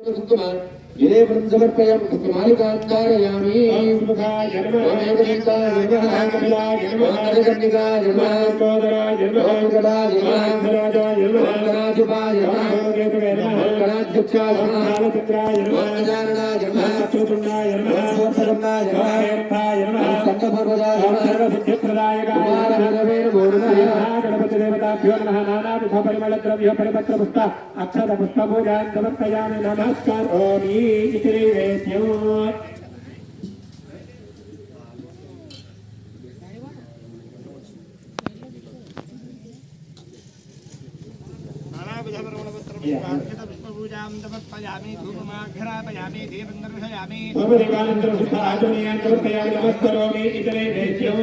विदेवं समर्पयामि कुमारिकान्तारयामि सुमुखाय नमः ओमेकदन्ताय नमः कमलाय नमः ओमकर्णिकाय नमः कोदराय नमः ओमकराय नमः धराजाय नमः ओमकराधिपाय नमः ओमकेतवे नमः ओमकराध्यक्षाय नमः ओमचन्द्राय नमः ओमजारणाय नमः अच्युतुण्डाय नमः ओमसर्वनाय नमः हेरथाय नमः स्कन्दपर्वताय नमः सर्वसिद्धिप्रदायकाय नमः गणपतिदेवताभ्यो नमः नानाविधपरिमलद्रव्य परिपत्रपुष्प अक्षतपुष्पपूजां समर्पयामि नमस्कारोमि इति नैवेद्यम् पुष्पपूजां समर्पयामि धूपमाघ्रापयामि दीपं दर्शयामि सोमदेवानन्दपुष्पाजनीयां समर्पयामि नमस्कारोमि इति नैवेद्यम्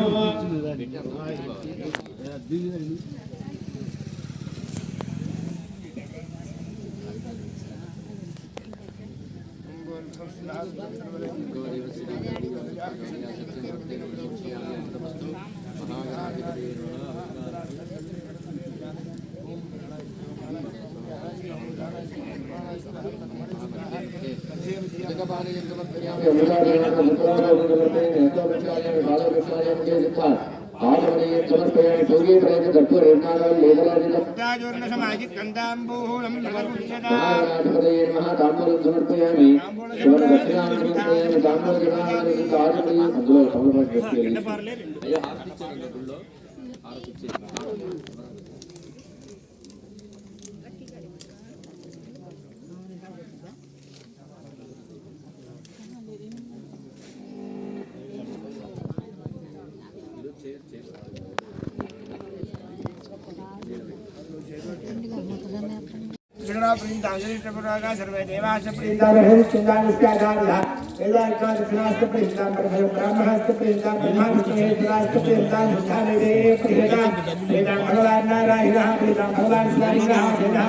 सर्वे देवाश्च प्रीतामहं चिन्तानिष्कादानः वेदार्कादशनाश्च प्रीतां ब्रह्मणाश्च प्रीतां ब्रह्माविष्णुहेश्वराश्च प्रीतां स्थानेदे प्रीतां वेदां भगवान् नारायणः प्रीतां भगवान् स्वामिनः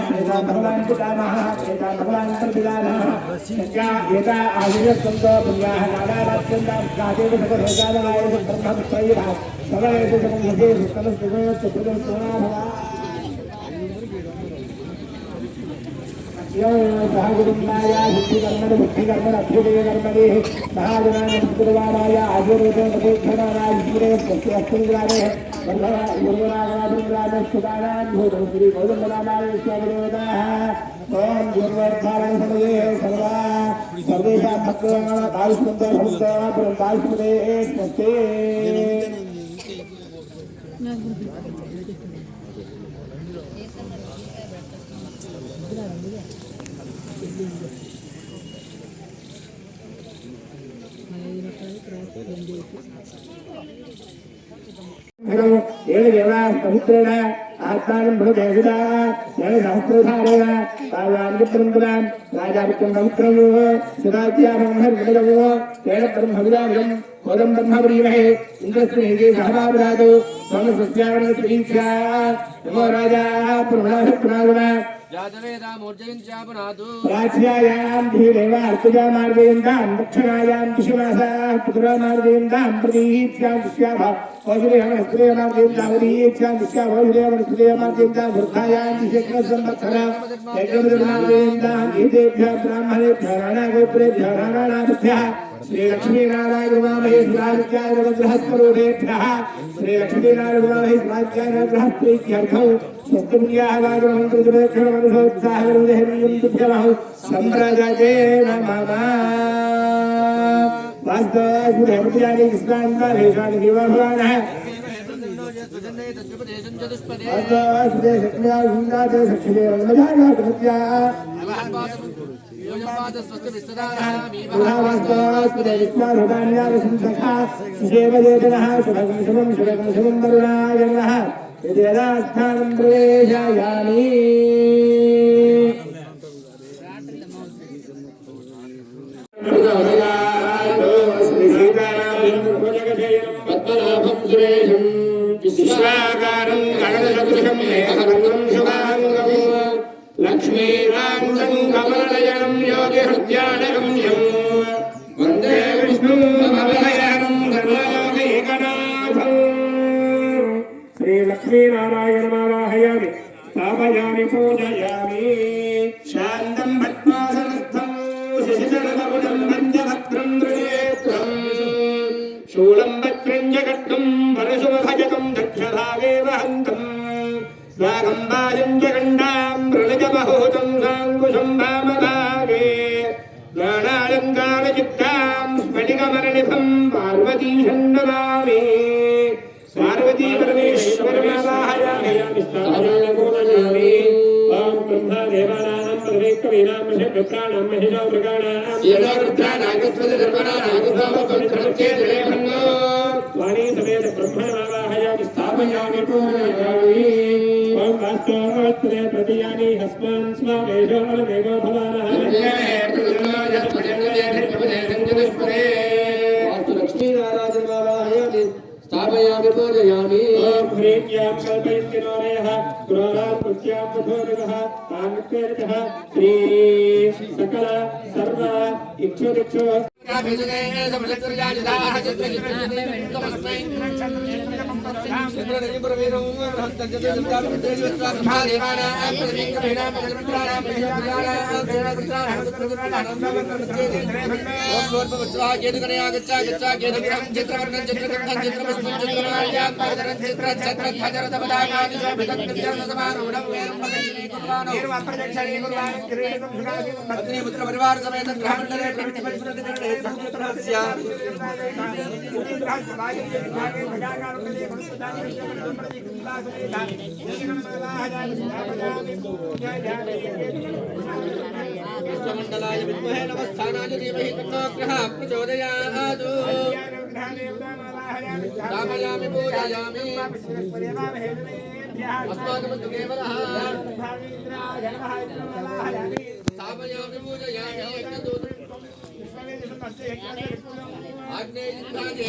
प्रीतां भगवान् पितामहः प्रीतां भगवान् प्रतिदानः सत्या एता आयुर्सन्तो पुण्याः नानारात्यन्तां कादेव भगवद्गीतानाय ब्रह्मविष्णुः भगवते समन्वये समस्तुतो चतुर्दशोनाभवा महागुरुनाया बुद्धिकर्मण बुद्धिकर्मण अभ्युदयकर्मणे महाजनानन्दकुर्वाणाय आयुर्वेदोपदेशनाय ईश्वरे प्रत्यक्षिंग्रामे गुरुरागादिंग्रामे सुदानां भूतं श्री गौतमनामाय स्वामिदेवताः ओम गुरुवर्धानं समये सर्वा सर्वेषां भक्तानां आयुष्मन्तो भवन्तः ब्रह्मायुष्मते स्वस्ति पवित्रेण आत्मानं भवदेवता सहस्रधारेण पार्वाणिपुत्रं राजापुत्रं पवित्रं सदात्यामहर्वदवो तेन ब्रह्मविदानं कोदं ब्रह्मप्रीमहे इन्द्रस्त्रीगे सहभावदातो सोमसस्यावनस्त्रीक्षा नमो राजा प्रभुनाथप्रागुणा जातवेदा मूर्जयन्त्यापनातु प्राच्यायां धीरेवा अर्पजामार्गयन्तां दक्षिणायां दिशमासाः पुत्रमार्गयन्तां प्रतीत्यां दिश्याभा वज्रेयमस्त्रेयमार्गयन्तां वरीत्यां दिश्याभोज्रेयमस्त्रेयमार्गयन्तां वृद्धायां दिशेकसंवत्सरा यज्ञमार्गयन्तां एतेभ्यः ब्राह्मणेभ्यः राणागोत्रेभ्यः राणानाभ्यः श्रीलक्ष्मीनारायणवामहे शिवादित्याय नवग्रहस्वरूपेभ्यः श्रीलक्ष्मीनारायणवामहे शिवादित्याय नवग्रहप्रीत्यर्थौ स्वस्तिपुण्याः वागमन्त्रजपेक्षणमनुसोत्साहगरुदेहनीयं सम्प्रजते नमः वास्तवस्फुटमुद्यानि कृष्णान्तारेषानि जीवभवानः वास्तवस्फुटे शक्म्या सुन्दाते सक्षिते रङ्गजानाकृत्याः वास्तवस्फुटे विश्वासुधान्यावसंसखा सुषेवदेतनः शुभं वरुणाय नमः यदास्थानं प्रवेशयामि पद्मनाभं सुरेशं विश्वाकारं गगनसदृशं मेघवर्णं शुभाङ्गं लक्ष्मीकान्तं कमलनयनं योगिहृद्यानगम्यं वन्दे विष्णुं भवभयहरं सर्वलोकैकनाथम् श्रीलक्ष्मीनारायणमावाहयामि स्थापयामि पूजयामि शान्तं भट्टमासनस्थम् शूलं वक्त्रं जगत्कं परशुभभजकं दक्षभागे वहन्तम् स्वागम्बाजं जगण्डां मृणजमहोतं साङ्कुशं वामभागे ज्ञानालङ्कारचित्तां स्फटिकमणिनिभं पार्वतीशं नमामि पार्वती परमेश्वरमावाहयामि स्थापयामि ओम ब्रह्मा देवानां पदवीकवीनां ऋषिप्राणां महिषो मृगाणां येनो रुद्रानागस्वदर्पणानागस्वामपवित्रमत्येतरेभन्नो वाणी समेत ब्रह्मणमावाहयामि स्थापयामि पूजयामि ओम वास्तवोत्तरे प्रतियानि हस्मान् स्वामेषो अलमेघो भवानः वास्तु लक्ष्मीनारायणमावाहयामि स्थापयामि पूजयामि ओम ह्रीं कल्पयन्तिनोरयः क्रोधां पुत्यां मधोरिवः कामक्वेरतः श्री सकल सर्व इच्छुदिक्षु परिवार समेत मंडलाय विद्महे नमस्तानाय धीमहि तन्नो ग्रहः प्रचोदयात् स्थापयामि पूजयामि अस्माकं देवरः स्थापयामि पूजयामि आग्नेयदिग्भागे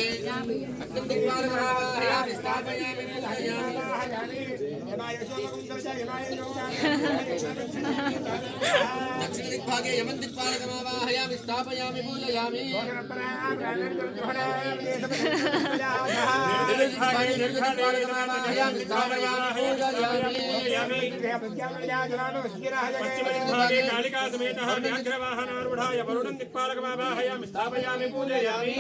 अग्निदिग्भागमावाहयामि स्थापयामि पूजयामि दक्षिणदिग्भागे यमनदिग्भागमावाहयामि स्थापयामि पूजयामि निर्दिग्भागे स्थापयामि पूजयामि पश्चिमदिग्भागे कालिका समेतः व्याघ्रवाहनारूढाय वरुणं दिक्पालकमावाहयामि स्थापयामि पूजयामि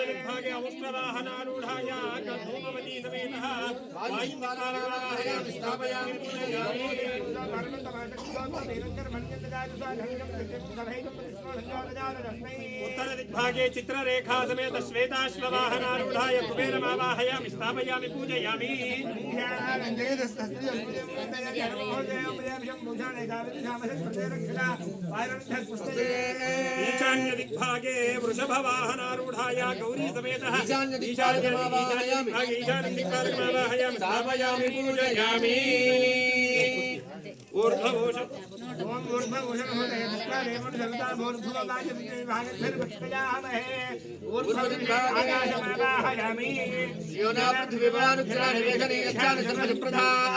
दिग्भागे अमुष्ट्रवाहनारूढाय धूमवती समेतः वायुवाहनावाहयामि स्थापयामि पूजयामि उत्तरदिग्भागे चित्ररेखा समेत श्वेताश्ववाहनारूढाय कुबेरमावाहयामि स्थापयामि पूजयामि ईशान्यदिग्भागे वृषभवाहनारूढाय गौरी समेतः ईशान्यदिग्भागमावाहयामि स्थापयामि पूजयामि ऊर्ध्वभूषण ओम ऊर्ध्वभूषण होते देवं देवता भूर्भुवगाय विभागे फिर भक्षयामहे ऊर्ध्वदिग्भागमावाहयामि योना पृथ्वीवानुक्षराणि यच्छानि सर्वप्रधाः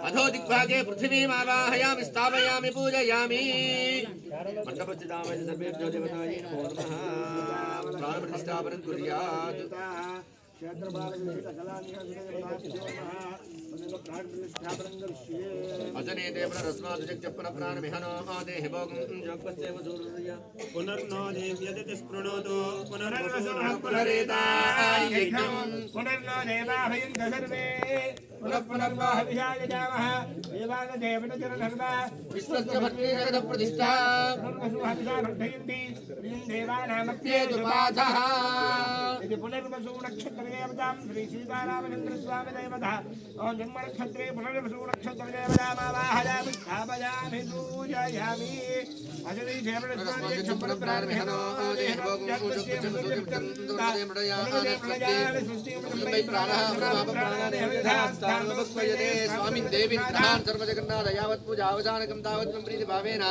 अधो दिग्भागे पृथिवीमावाहयामि स्थापयामि पूजयामि मण्डपस्थितामहि सर्वेभ्यो देवतायै नमो नमः प्राणप्रतिष्ठापनं कुर्यात् अजने देवरस्मादुजग्जप्पन प्राणमिहनो आदेहि भोगं जगत्सेव दूर्य पुनर्नो देव्यदति स्पृणोतो पुनरेतायज्ञं पुनर्नो देवाभयं सर्वे पुनर्वाह विहायजामः देवान देवनचरणर्वा विश्वस्य भट्टे जगदप्रतिष्ठा पुनर्वसुहंसाभट्टयन्ति देवानामत्ये दुपाधः इति पुनर्वसुनक्षत्रदेवतां श्री सीतारामचन्द्रस्वामी देवतः ओं जन्मनक्षत्रे पुनर्वसुनक्षत्रदेवतामावाहयामि स्थापयामि पूजयामि अजरि देवनस्वामी प्राणमिहनो आदेहि भोगं स्वामी देवी ग्रहान् सर्वजगन्नाथ यावत् पूजा अवसानकं तावत् प्रीति भावेन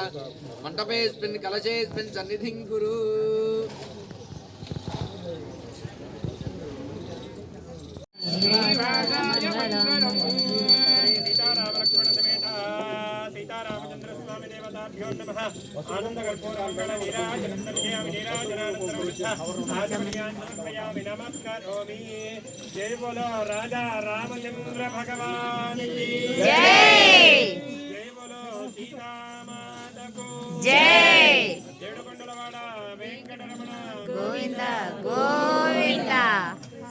मण्डपेऽस्मिन् कलशेऽस्मिन् सन्निधिं कुरु सीतारामचन्द्रस्वामी देवताभ्यो नमः आनन्दकर्पूराङ्गणनीराजनं दर्शयामि नीराजनानन्दरवृक्षामयामि नमस्करोमि जय बोलो राजा रामचंद्र भगवान की जय बोलो सीता माता को जय।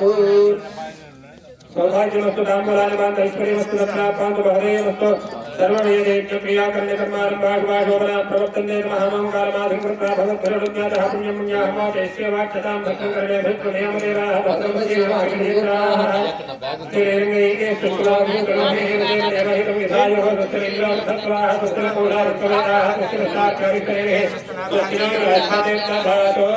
भवतु सौभाग्यमस्तु ताम्बूलानिमान् ऐश्वर्यमस्तु रत्नापान्तु महदेयमस्तु सर्ववेदेभ्यो क्रियाकर्ण्यकर्मारम्भाशोभना प्रवर्तन्ते नमः मङ्गलमाधिं कृत्वा भगवद्भिरुज्ञातः पुण्यं पुण्याहमादेश्य वाक्यतां भक्तं कर्णे भृत्वमेवदेवाः भद्रमदेवाः श्रीरङ्गैके सुष्ठुलाभूतलोहेदेवहितं विधायो सुष्ठुलिङ्गार्थत्वाः सुष्ठुलमूलार्थवेदाः सुष्ठुलसाक्षारिकरेः सुष्ठुलिङ्गार्थदेवताभातो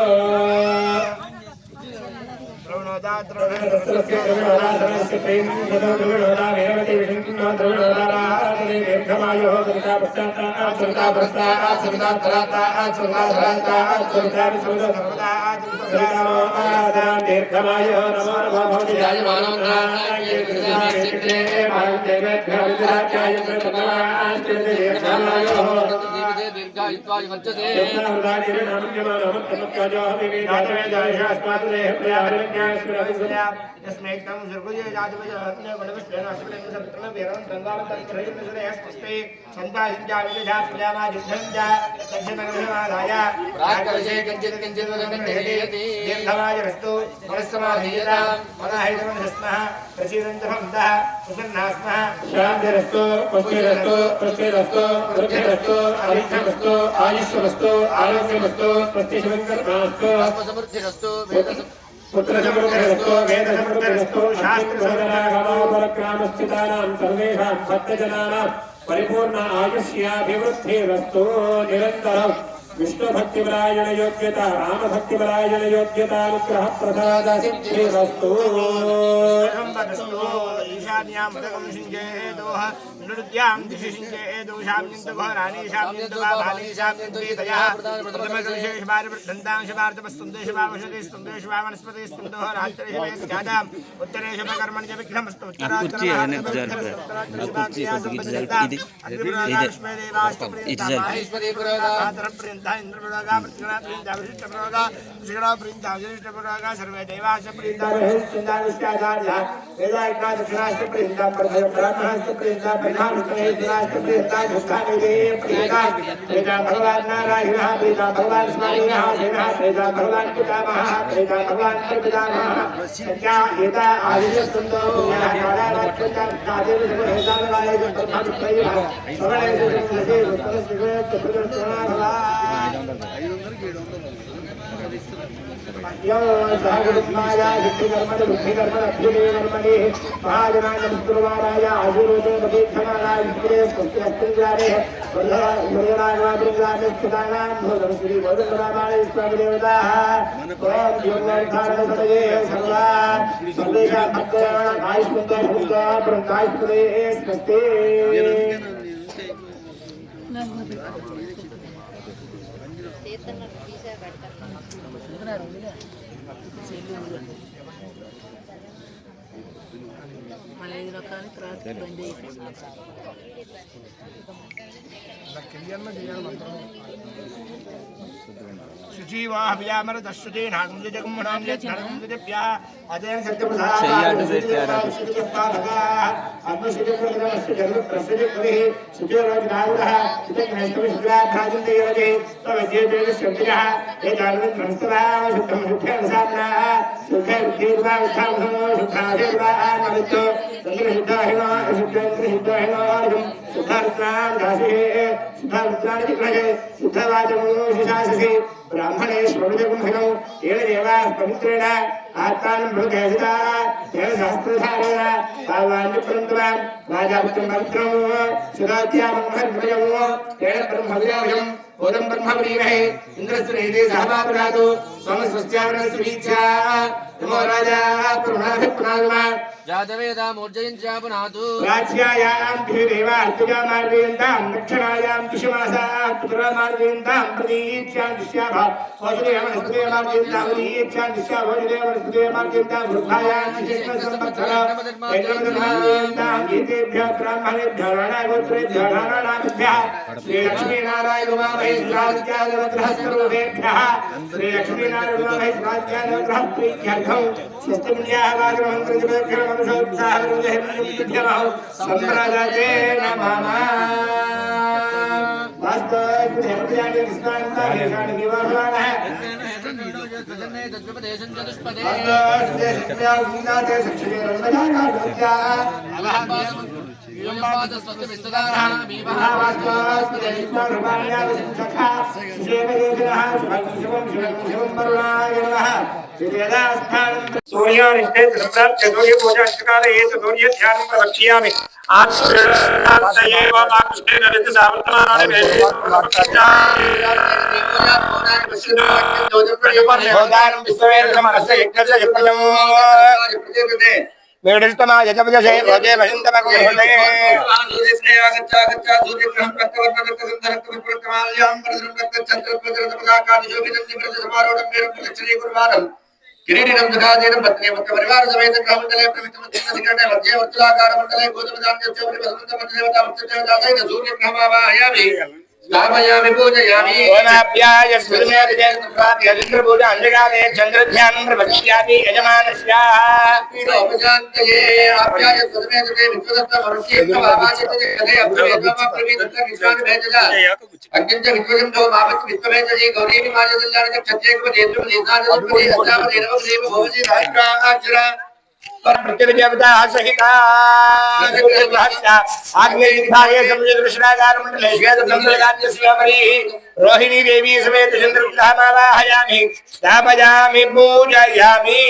यस्मेकं सर्वजे जातवजहत्ने वडवस्तेनाश्वरं वीरं गंगावतंत्रयस्ते संताजिंजाविजात्यामा युद्धंजा दक्षिणगर्भमादाय प्राकर्षे किंचित् किंचित् वदन्ति दीर्घमाय रस्तु मनस्समाधीयता मनःहितमनस्मः प्रसीदन्तभवन्तः प्रसन्नास्मः शान्तिरस्तु पुष्टिरस्तु पुष्टिरस्तु वृद्धिरस्तु आयुष्यमस्तु आयुष्यमस्तु आरोग्यमस्तु स्वस्तिशमङ्गलमास्तु आत्मसमृद्धिरस्तु पुत्रसमृद्धिरस्तु वेदसमृद्धिरस्तु शास्त्रसमृद्धिरस्तु सर्वेषां भक्तजनानां परिपूर्ण आयुष्याभिवृद्धिरस्तु निरन्तरं विष्णुभक्तिपरायण योग्यता रामभक्तिपरायण योग्यता अनुग्रह प्रसाद सिद्धिरस्तु ईशान्यां पदकं सिञ्चेदोः नृत्यां दिशि सिञ्चेदो शाम्यन्तु घोराणि शाम्यन्तु बाभानि शाम्यन्तु वेदयः प्रथमकविशेषवारवृद्धन्तां शवार्तपस्तुन्देशवावशतिस्तुन्देशवावनस्पतिस्तुन्दोः रात्रिशवेस्यादाम् उत्तरेशपकर्मणि च विघ्नमस्तु इंद्रपुरोगा प्रतिगुणा विशिष्टपुरोगा विशिष्टपुरोगा विशिष्टपुरोगा सर्वे देवाश्च प्रीता चिन्ताविष्टाचार्यः वेदायिका दक्षिणाश्च प्रीता परमहंसश्च प्रीता प्रधानश्च प्रीता दुष्टानिधे प्रीता प्रीता भगवान् नारायणः प्रीता भगवान् स्वामिनः सेनः प्रीता भगवान् पितामहः प्रीता भगवान् पितामहः सत्या एता आदित्यस्तुन्दो पुण्यः कालानात्मजा कादेव सर्वहेतानुगाय प्रधानत्रयः सगणेषु संघसे उत्तरस्थिते चतुर्दशनाभवा यो सहगुरुत्माय सिद्धिकर्मणि बुद्धिकर्मणि महाजनाय नमस्कुर्वाराय आशीर्वदे प्रतीक्षणाय विष्णुवे पुष्टिहस्तिञ्जारे वल्लभाय स्थितानां भोगं श्री भोजनरामाय स्वामिदेवताः ओम योगोद्धारणसमये सर्वेषां भक्तानां आयुष्मन्ते ब्रह्मायुष्मते स्वस्ति शुचीवाह व्यामर दश्रुते नागम जगमनाम यज्ञम जप्या अजय सत्यप्रसाद ब्राह्मणे श्रवणकुंभनो येन देवाः पवित्रेण आत्मानं भृगेहिता येन सहस्रधारेण पावान्यप्रन्तवान् राजापुत्रं पवित्रं सुराध्यामहर्मयं येन ब्रह्मविदाभयं बोधं ब्रह्मवरीमहे इन्द्रस्त्रीते सहभापरादो सोमस्वस्यावरणस्वीच्छा नमो राजा पुरुणाभिप्राणमा जातवेदा मूर्जयञ्च पुनातु राज्यायां देवार्चया मार्गेन्दां दक्षिणायां दिशमासाः पुत्रमार्गेन्दां प्रतीच्यां दिश्याभा वसुदेवनस्पदे मार्गेन्दां प्रतीच्यां दिश्या वसुदेवनस्पदे मार्गेन्दां वृद्धायां दिशेष्मसंवत्सरा एतमदमार्गेन्दां गीतेभ्यः ब्राह्मणेभ्यः राणागोत्रेभ्यः राणानाभ्यः श्रीलक्ष्मीनारायण उमामहेश्वराध्यायवग्रहस्वरूपेभ्यः श्रीलक्ष्मीनारायण स्वस्तिपुण्याः वाग्रमन्त्रजपेभ्यः संप्रदते नमः सूर्यानिष्ठे सम्प्राप्य सूर्य पूजा काले एतत् सूर्य ध्यानं प्रवक्ष्यामि आत्मैव आकृष्टेन ऋतुसावर्तमानानि वेडिष्टमा यजपजसे भजे महिन्दमकुहृदे किरीटिनं दुखादेनं पत्नी पत्र परिवार समेत ग्रामतले प्रमितमतिकरणे मध्ये वर्तुलाकारमण्डले गोधमदान्यस्य परिवसन्तमदेवता वत्सदेवता सहित सूर्य ब्रह्मवाहयामि स्थापयामि पूजयामि ओनाभ्याय स्मृतिमेर्जयन्त्राभ्य चन्द्रपूजा अंजगाने चन्द्रध्यानं प्रवक्ष्यामि यजमानस्याः पीडोपशान्तये आभ्याय स्मृतिमेर्जये विश्वदत्तमरुष्येन्द्रवावाचिते कथे अभ्रवेदमा प्रवीदत्त विश्वानि भेजजा अग्निञ्च विश्वजं दो मापत् विश्वमेजये गौरीमि माजदल्लाणि क्षत्रेकु देन्द्रु निधानदुपति अस्तावदेव देव भवति राष्ट्राचरा पर प्रतिविजयवताः सहिता सूर्यग्रहस्य आग्नेयदिग्भागे समुद्रकृष्णागार मण्डले श्वेतचन्द्रराज्यस्यापरि रोहिणी देवी समेत चन्द्रग्रहमावाहयामि स्थापयामि पूजयामि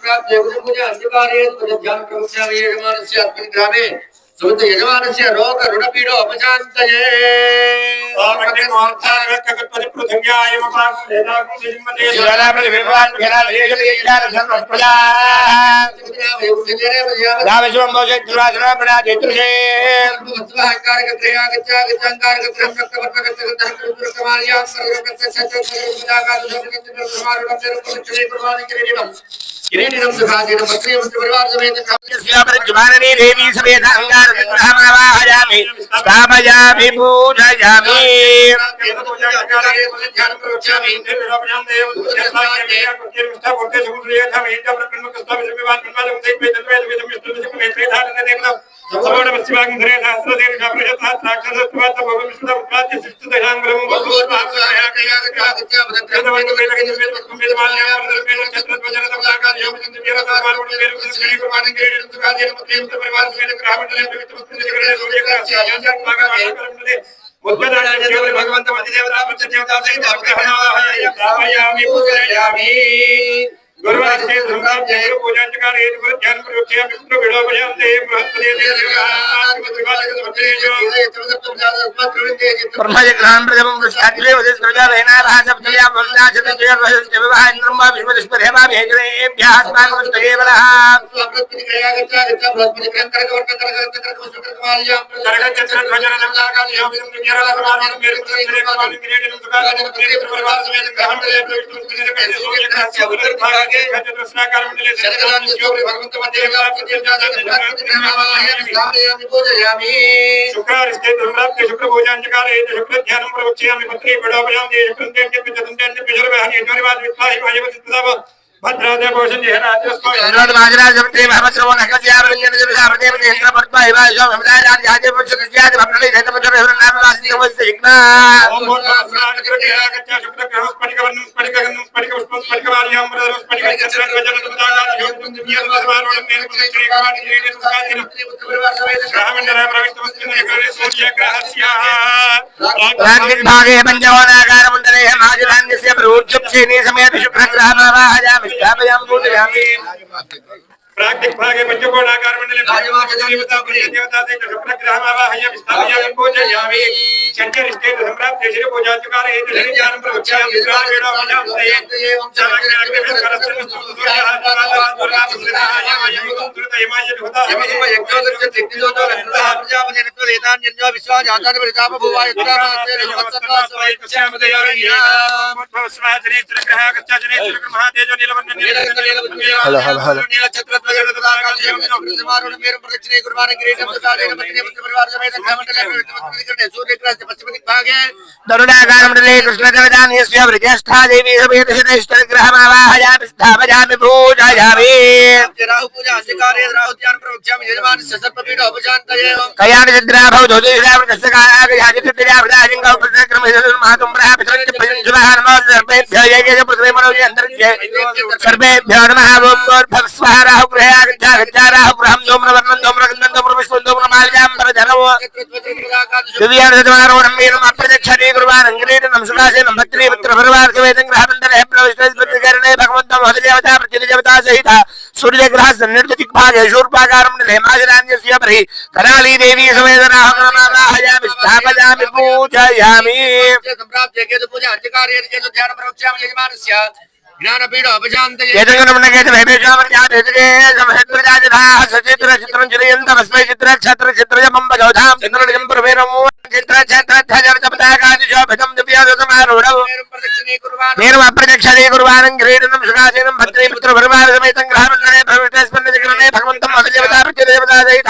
प्राप्य पूजा अंशकार्ये ध्यान प्रवक्ष्यामि यजमानस्य अस्मिन् ग्रामे सुत यजमानस्य रोग ऋणपीडो अपशान्तये ओम मोक्षागतगतपति पृथ्व्याय मपासेदाकुसिमते शिवराप्रतिभिर्वान् विघ्नालयेशलेज्ञान सर्वप्रजा दावशवं भोजद्वासना प्रणाजेतुषे वत्सहकारकत्रया गच्छागच्छाकारकत्रं रक्तवर्णकत्रगन्धर्कमार्यां सर्वकत्रसत्यसत्यसमारुणं किरीटिनं सुखादेन पत्नीं परिवार समेत ज्ञाननी देवी समेत अंगार विग्रहमावाहयामि स्थापयामि पूजयामि ध्यान प्रवक्ष्यामि भगवंत देवता देवता सहित ग्रहणावाहयामि पूजयामि गुरुवारे संगाप्ते पूजन कार एक ध्यान प्रयोक्ष्य विष्णु विडोपयं ते बृहस्पति ब्रह्मजग्रहण प्रजम कृष्णाग्रे वदस प्रजा रहना राजपत्या वंदा चतुर्य वहस विवाह इंद्रमा विश्वस्परेवा भेजरेभ्यः अस्माकमस्तये वलः शुक्र पूजन शुक्र ध्यान प्रवक्ष्यामि पत्नी बड़ोपयामि भद्रादे भोजन जहराजस्को अनुराध महाराज जमते महाश्रव नखज्यावरण्य जबसावते महेंद्र पद्मा हिवाजो हमदार आदि पुरुष कृष्याद भक्ति देत पुत्र नाम वासी नमस्ते इग्ना ओम भूर्भुवः कृत्या गच्छ शुक्र ग्रह स्फटिकवर्णं स्फटिकगन्धं स्फटिकपुष्पं स्फटिकमाल्यं प्रदरं स्फटिकचन्द्रं वज्रनतपदाकाः योगं दिव्यस्वरवारों मेरुं श्रीकामानि क्रीडे सुखादिनं ग्रहमण्डले प्रविष्टमस्मिन् सूर्यग्रहस्याः प्राग्दिग्भागे पञ्चकोणाकारमण्डले महाजनान्यस्य प्रवृक्षुप्सेनि समेत शुक्रग्रहमावाहयामि स्थापयामि पूजयामि प्राग्दिग्भागे पञ्चकोणाकारमण्डले देवता सहित शुक्रग्रहमावाहयामि स्थापयामि पूजयामि शङ्करिष्टे सम्प्राप्ते श्रीपूजाधिकारे ज्ञानं प्रवक्ष्यामि दरुडाकारमण्डले कृष्णदेवतान्यस्य वृज्येष्ठा देवी समेत शतैष्ठग्रहमावाहयामि स्थापयामि पूजयामि कयानि चन्द्राभौ ज्योतिषामृतस्य कायानि चन्द्राभृताजिङ्गौ प्रत्यक्रमहितुर्मातुं प्रापितुर्भयञ्जुमः नमो सर्वेभ्यो येकेश पृथ्वीमनोजि अन्तरिक्षे सर्वेभ्यो नमः ॐ भोर्भक्स्वः राहुगृहे गच्छा राहुगृहं धूम्रवर्णं धूम्रगन्धं धूम्रपुष्पं धूम्रमाल्याम्बरधनम् दिव्यानुसमारोहणं वीरम् अप्रत्यक्षानि कुर्वाणं किरीटं सुखासेनं भद्रीपुत्रपरिवारसमेतं ग्रहमण्डले प्रविष्टस्पतिकरणे भगवन्तं महदेवता प्रतिदेवता सहित सूर्यग्रहसन्निर्दिग्भागे शूर्पाकारमण्डले माजनान्यस्य बर्हि कराली देवी समेत राहुगणमावाहयामि स्थापयामि पूजयामि सम्प्राप्ते केतुपूजा अंधकारे केतुध्यानं प्रवक्ष्यामि यजमानस्य ज्ञानपीठ अपशान्तये केतुगणमण्डकेत भैभेषामर्यादेतके समहत्प्रजाजधाः सचित्र चित्रं चिरयन्तमस्मै चित्रक्षत्र चित्रजपं भजोधां चित्रनिजं प्रवेरमो चित्रक्षत्रध्वजपताकादिशोभितं दिव्यासमारूढौ मेरुम् अप्रत्यक्षानि कुर्वाणं किरीटं सुखासेनं भद्रीपुत्रपरिवारसमेतं ग्रहमण्डले प्रविष्टस्पन्नजग्रमे भगवन्तं महदेवता प्रतिदेवता सहित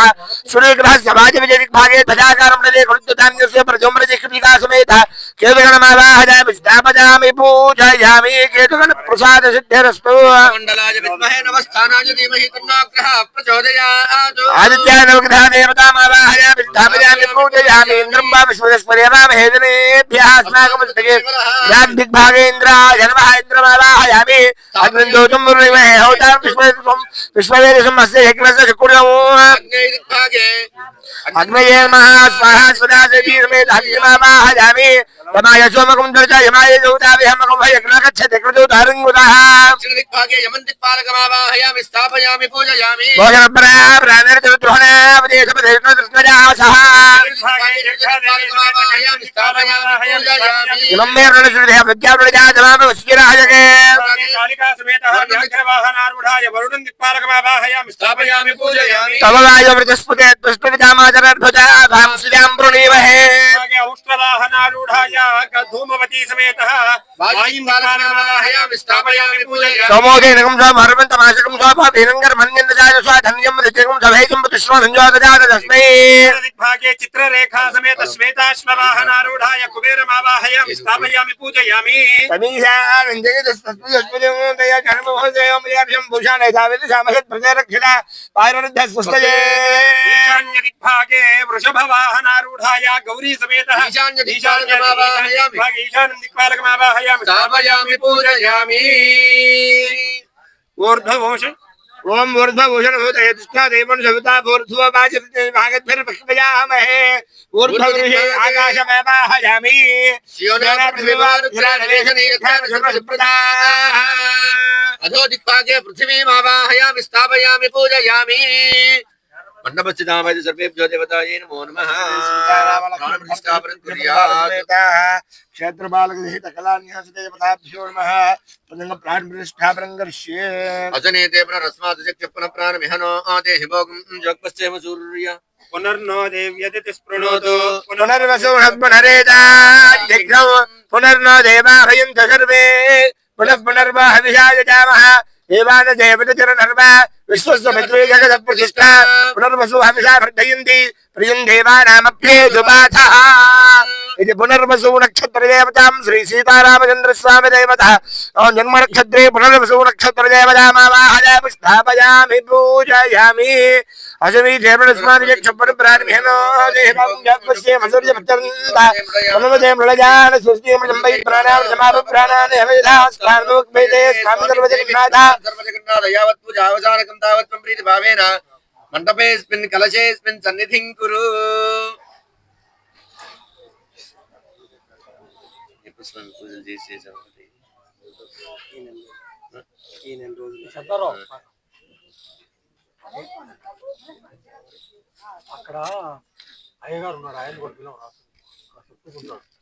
सूर्यग्रहस्य वाजविजयदिग्भागे ध्वजाकारमण्डले कृत्यधान्यस्य प्रजोम्रजिह्विकासमेत केतुगणमावाहयामि स्थापयामि पूजयामि केतुगण प्रसाद सिद्धिरस्तु मण्डलाय विद्महे नमस्तानाय धीमहि तन्नो ग्रहः प्रचोदयात् आदित्याय नवग्रह देवतामावाहयामि स्थापयामि पूजयामि इन्द्रं वा विश्वस्पदेवा महेदनेभ्यः अस्माकमस्तके दिग्भागे इन्द्राय नमः इन्द्रमावाहयामि अग्निन्दोतं मुर्विमहे हौतां विश्ववेदसं अस्य यज्ञस्य चकुर्यं दिग्भागे अग्नये नमः स्वाहा स्वधा देवी समेत अग्निमावाहयामि यमाय सोमकं दर्शय यमाय जोताविहमकं यज्ञगच्छति कृतोदारङ्गुतः दिग्भागे यमं दिक्पालकमावाहयामि स्थापयामि पूजयामि भोजनपराभ्रानर्चतुर्हणावदेशपदेशनदृष्टजासः इमं मे रणसुरदेह प्रज्ञाप्रजातमामि वस्किराजके कालिका समेतः व्याघ्रवाहनारूढाय वरुणं दिक्पालकमावाहयामि स्थापयामि पूजयामि तव वायुवृतस्फुटे पुष्पविधामाचरध्वजा धांसिजां प्रणीमहे औष्ट्रवाहनारूढाय धूमवती समेतः वायुवाहनावाहयामि स्थापयामि पूजयामि सोमोदेनकं सोमहर्वन्तमाशकं सोमभीरङ्गर्मण्यन्दजाय स्वाधन्यं ऋतिकं सभैकं पुष्पसंयोगजात तस्मै दिग्भागे चित्ररेखा समेत श्वेताश्ववाहनारूढाय कुबेरमावाहयामि स्थापयामि पूजयामि तमीशानञ्जयतस्तस्मिदस्मिदमुदय जन्महोदयमयाभ्यं भूषाणैधाविदशामहत् प्रजरक्षिता पायवरुद्धस्वस्तये ईशान्यदिग्भागे वृषभवाहनारूढाय गौरी समेतः ईशान्यमावाहयामि ईशानं दिक्पालकमावाहयामि स्थापयामि पूजयामि ऊर्ध्वभूष ओम ऊर्ध्वभूषण भूतये तिष्ठा देवं सविता भूर्ध्ववाचते भागद्भिर्पक्षयामहे ऊर्ध्वगृहे आकाशमेवाहयामि अधो दिक्पाके पृथिवीमावाहयामि स्थापयामि पूजयामि मंडपस्थितामय सर्वेभ्यो देवतायै नमो नमः प्राणप्रतिष्ठापनं कुर्यात् क्षेत्रपालकदेवताभ्यो नमः पदंग प्राणप्रतिष्ठापनं करिष्ये अजनेते पुनरस्मात् चक्षुः प्राणमिहनो आदेहि भोगं जगपश्चेम सूर्य पुनर्नो देव्यदिति स्पृणोतु पुनर्वसु पुनरेताज्ञौ पुनर्नो देवा भयन्त सर्वे पुनः पुनर्वा हविषाय जामः देवान देवतचरणर्वा विश्वस्य मित्रे जगत् प्रतिष्ठा पुनर्वसु हविषा वर्धयन्ति प्रियं देवानामभ्येदुपाथः इति पुनर्वसु नक्षत्रदेवतां श्री सीतारामचन्द्र स्वामी देवतः जन्म नक्षत्रे पुनर्वसु नक्षत्रदेवतामावाहयामि स्थापयामि पूजयामि अजमी देवस्मानि चक्षुः प्राणिनो देवं जगस्य मसूर्य भक्तवन्ता मनोदे मृळजान सुस्तिम जम्बै प्राणां समाप प्राणान् हवेधा स्थानोक वेदे स्वामी सर्वजगन्नाथ यावत् पूजा अवसानकं तावत् प्रीति भावेन मंडपेऽस्मिन् कलशेऽस्मिन् सन्निधिं कुरु पुष्पं पूजन చేసే సంగతి ఈ నెల రోజులు సదరో అక్కడ అయ్యగారు ఉన్నారు ఆయన కూడా పిలవరా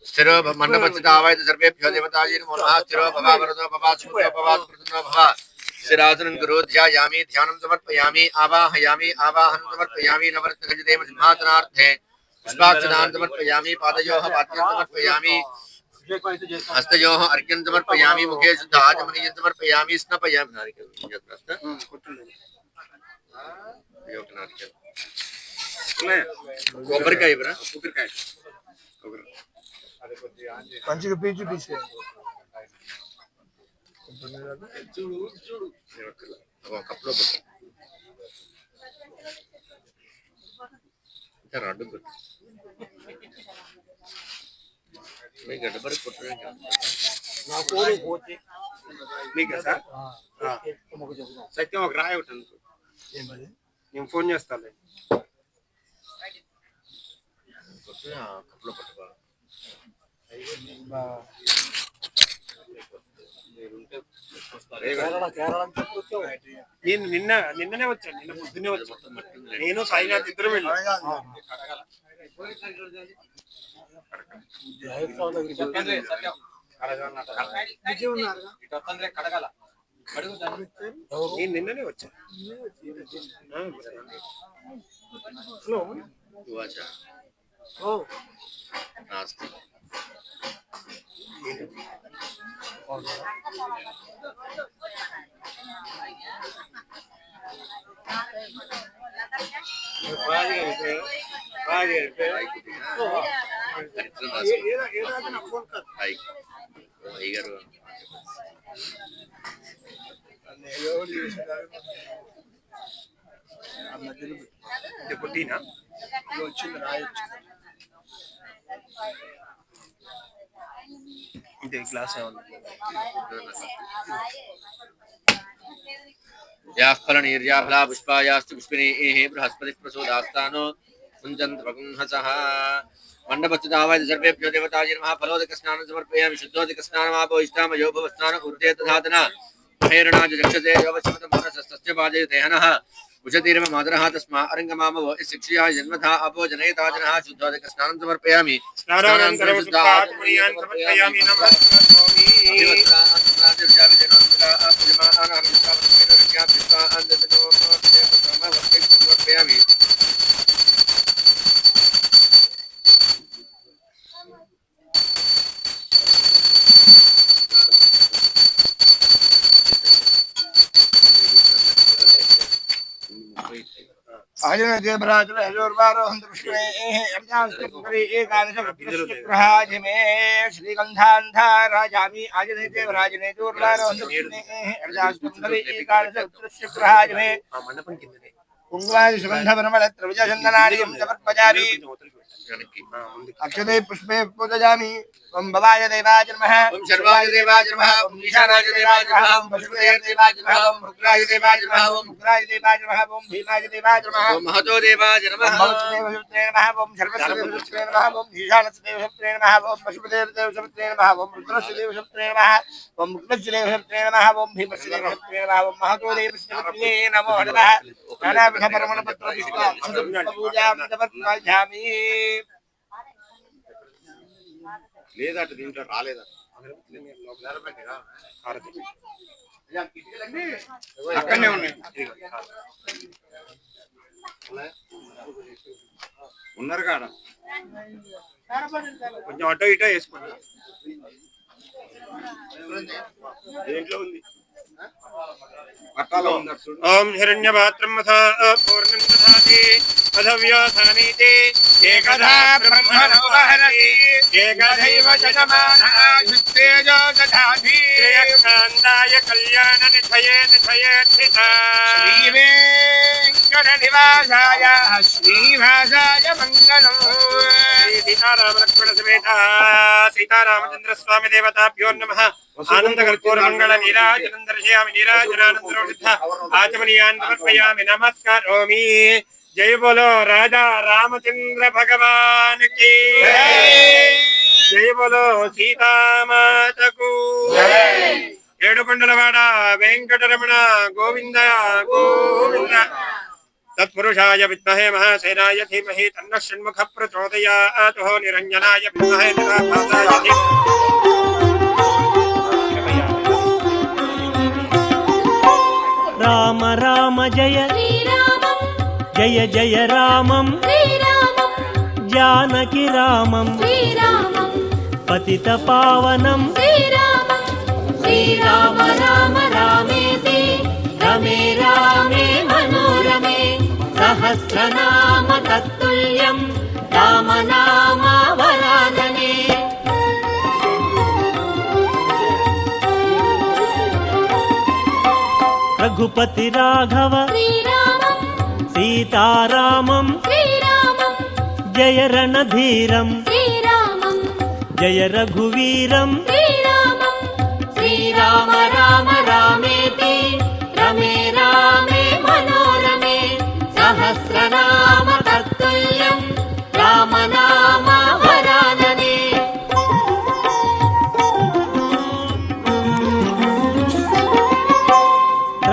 स्थिरो मंडपस्थित आवाहित सर्वेभ्यो देवतायै नमो नमः स्थिरो भव वरदो भव सुखदो भव प्रसन्नो भव स्थिरासनं करो ध्यायामि ध्यानं समर्पयामि आवाहयामि आवाहनं समर्पयामि नवरत्नखचितेन सिंहासनार्थे पुष्पाक्षदानं समर्पयामि पादयोः पाद्यं समर्पयामि हस्तयोः अर्घ्यं समर्पयामि मुखे शुद्ध आचमनीयं समर्पयामि स्नपयामि కొబ్బరికాయ ఇవ్వరా కొబ్బరికాయ మంచిగా పీచు తీసే చూడు చూడు కప్పులో పెట్టు ఇంకా అడ్డు పెట్టు మీ గడ్డబరి కొట్టడం నీకే సార్ సత్యం ఒక రాయి ఒకటి అనుకో నేను ఫోన్ చేస్తాను కప్పులో పట్టుకో నేను నిన్ననే వచ్చాను నిన్న పొద్దున్నే వచ్చాను నేను సాయినాథ్ ఇద్దరు వెళ్ళాను నేను నిన్ననే వచ్చాను నాస్తి పుట్టినా వచ్చింది రాయొచ్చు ఇంతే గ్లాస్ ఏమన్నా याफलनीर्याफला पुष्पायास्तु पुष्पिनीः बृहस्पति प्रसोदास्तानो कुञ्चन्द्रवगुंहसः मण्डपस्थितावाय सर्वेभ्यो देवतायै नमः फलोदकस्नानं समर्पयामि शुद्धोदकस्नानमापो इष्टामयो भवस्नान ऊर्जे तथातना महेरणाज रक्षते योगशमतमनसस्तस्य पादयते हनः उषतीर्व मातरः तस्मा अरङ्गमामवो शिक्षया जन्मथा अपो जनयताजनः शुद्धोदकस्नानं समर्पयामि स्नानानन्तरं शुद्धात्मनीयान् समर्पयामि नमः समर्पयामि आजनके भ्रातृ हजोर्वारो हन्तपुष्पे अर्जांस्तुपरि एकादशप्रहाजिमे श्रीगन्धान्धा राजामि आजनके भ्राजनेतोर्वारो हन्तपुष्पे अर्जांस्तुपरि एकादशप्रहाजिमे मंडपం కిందనే कुङ्कुमादि सुगन्धपरमलत्रविजचन्दनादिकं समर्पयामि अक्षते पुष्पे पूजयामि ओम भवाय देवाय नमः ओम सर्वाय देवाय नमः ओम ईशानाय देवाय नमः ओम पशुपतये देवाय नमः ओम रुद्राय देवाय नमः ओम उग्राय देवाय नमः ओम भीमाय देवाय नमः ओम महतो देवाय नमः ओम भवत्सुदेवसुत्रे नमः ओम सर्वस्वदेवसुत्रे नमः ओम ईशानस्वदेवसुत्रे नमः ओम पशुपतये नमः ओम रुद्रस्वदेवसुत्रे नमः ओम उग्रस्वदेवसुत्रे नमः ओम भीमस्वदेवसुत्रे नमः ओम महतो देवसुत्रे नमो नमः नानाविध परमणपत्र पूजां समर्पयामि లేదట దీంట్లో రాలేదట అక్కడనే ఉన్నాయి ఉన్నారు కాడ కొంచెం అటో ఇటో వేసుకోండి దేంట్లో ఉంది పట్టాలో ఉంది ఓం హిరణ్యపాత్రం పూర్ణం దధాతి అధవ్యోధానీతి ఏకదా బ్రహ్మణోహరతి ఏకదైవ శతమానాయుత్తేజో దధాతి శ్రేయకాంతాయ కళ్యాణ నిధయే నిధయేర్థితా శ్రీవేంకట నివాసాయ శ్రీనివాసాయ మంగళం శ్రీ సీతారామ లక్ష్మణ సమేత సీతారామచంద్ర స్వామి దేవతాభ్యో నమః ఆనంద కర్పూర మంగళ నీరాజనం దర్శయామి నీరాజనానందరో సిద్ధ ఆచమనీయాన్ సమర్పయామి నమస్కారోమి జై బోలో రాజా రామచంద్ర భగవాన్ కి జై బోలో సీతామాతకు ఏడుకొండలవాడ వెంకటరమణ గోవింద గోవింద तत्पुरुषाय विद्महे महासेनाय धीमहि तन्नः षण्मुखः प्रचोदयात् निरञ्जनाय विद्महे तदाभासाय राम राम जय जय जय रामं जानकी रामं पतित पावनं श्रीराम राम रामेति रमे रामे मनोरमे सहस्रनाम तत्तुल्यं राम नामावरानने रघुपति राघव सीतारामं जय रणधीरं जय रघुवीरं श्रीराम राम रामेति रमे रामे मनोरमे सहस्रनाम तत्तुल्यं राम नामावरानने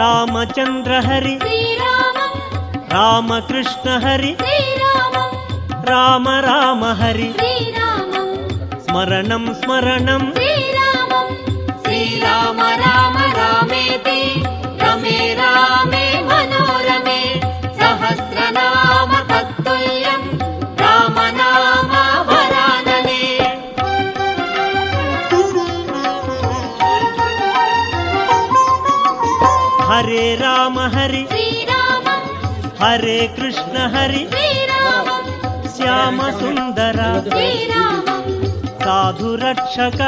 रामचंद्र हरि रामकृष्ण हरि राम राम हरि स्मरणं स्मरणं श्रीराम राम रामेति रमे रामे मनोरमे सहस्रनाम तत्तुल्यं राम नामावरानने हरे राम हरि हरे कृष्ण हरि श्याम सुंदर साधु रक्षक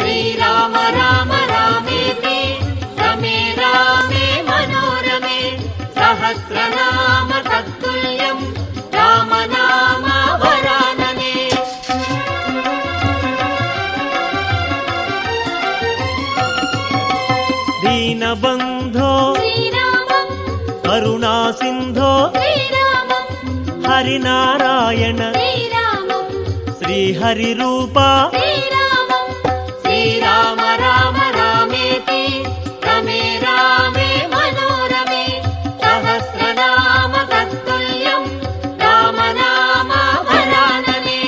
श्रीराम राम रामेति रमे रामे मनोरमे सहस्रनाम तत्तुल्यं राम नामावरानने दीनबन्धो करुणा सिंधो हरिनारायण श्रीहरि रूपा श्रीराम राम रामेति रमे रामे मनोरमे सहस्रनाम तत्तुल्यं राम नामावरानने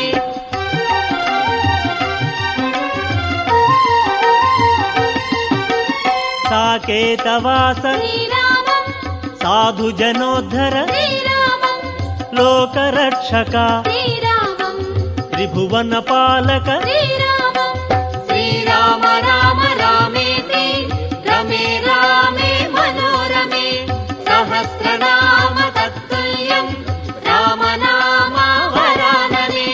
साकेतवास साधु जनोद्धर लोकरक्षक त्रिभुवन पालक श्रीराम राम रामेति रमे रामे मनोरमे सहस्रनाम तत्तुल्यं राम नामावरानने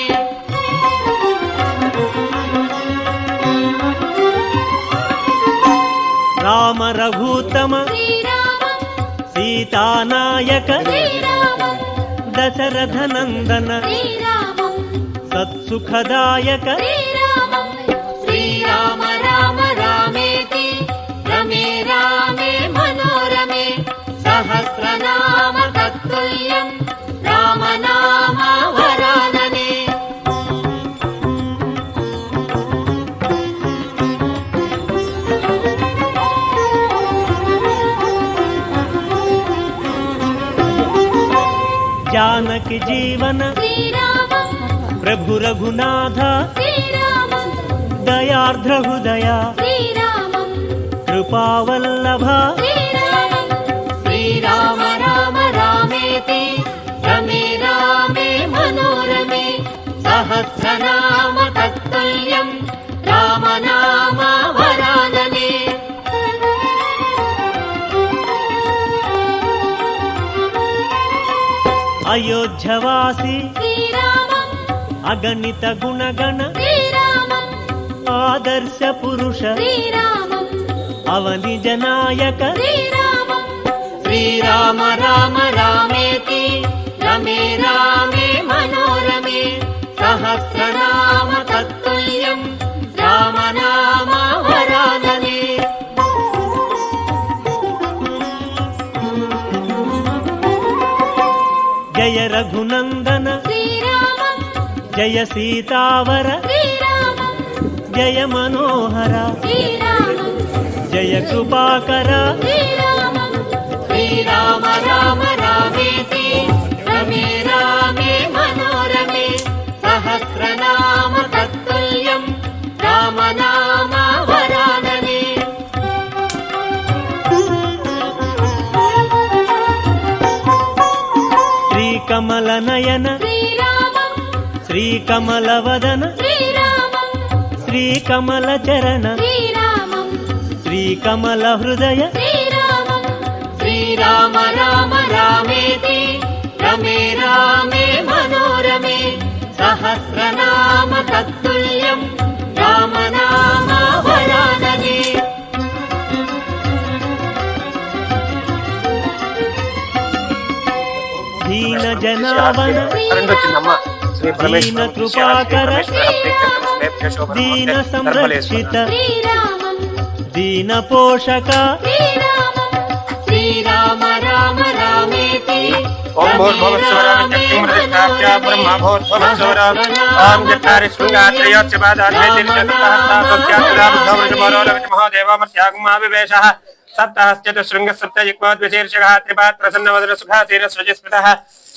राम रघुतम सीतानायक दशरथ नंदन सत्सुखदायक श्रीरामं श्रीराम राम रामेति रमे रामे मनोरमे सहस्रनाम तत्तुल्यं रामनाम वरानने जानकी जीवन श्रीरामं प्रभु रघुनाथ श्रीरामं दयार्द्र हृदया श्रीरामं कृपावल्लभ श्रीरामं श्रीराम राम रामेति रमे रामे मनोरमे सहस्रनाम तत्तुल्यं रामनाम वरानने अयोध्यवासी श्रीरामं अगणित गुणगण श्रीरामं आदर्श पुरुष श्रीरामं अवनि जनायक श्रीरामं श्रीराम राम रामेति रमे रामे मनोरमे सहस्रनाम तत्तुल्यं रामनाम वरानने जय रघुनंदन श्रीरामं जय सीतावर श्रीरामं जय मनोहर श्रीरामं जय कृपाकर श्रीरामं श्रीराम राम रामेति रमे रामे मनोरमे सहस्रनाम तत्तुल्यं रामनाम वरानने श्रीकमल नयन श्रीरामं श्रीकमल वदन श्रीरामं श्रीकमल चरण श्रीरामं श्रीकमल हृदय श्रीरामं श्रीराम राम रामेति रमे रामे मनोरमे सहस्रनाम तत्तुल्यं रामनाम वरानने दीन जनावन కరెంట్ వచ్చిందమ్మా శ్రీ दीन कृपाकर दीन संरक्षित श्रीरामं दीन पोषक श्रीरामं श्रीराम राम रामेति ओम भूर्भुवस्सुवराम जगन्मृतस्ताभ्या ब्रह्मा भूर्भुवस्सुवराम ओम जटारि शृंगात्रयोच्च पादाद्वैतिर्जगत्तहस्तातोस्यात्तदाबुद्धवृजमहोदेवमर्त्यागमाविवेशः सप्तहश्चतुशृङ्गः सप्तजिह्वाद्विशीर्षः त्रिपात्रसन्नवदनसुखासीनस्वजिस्मृतः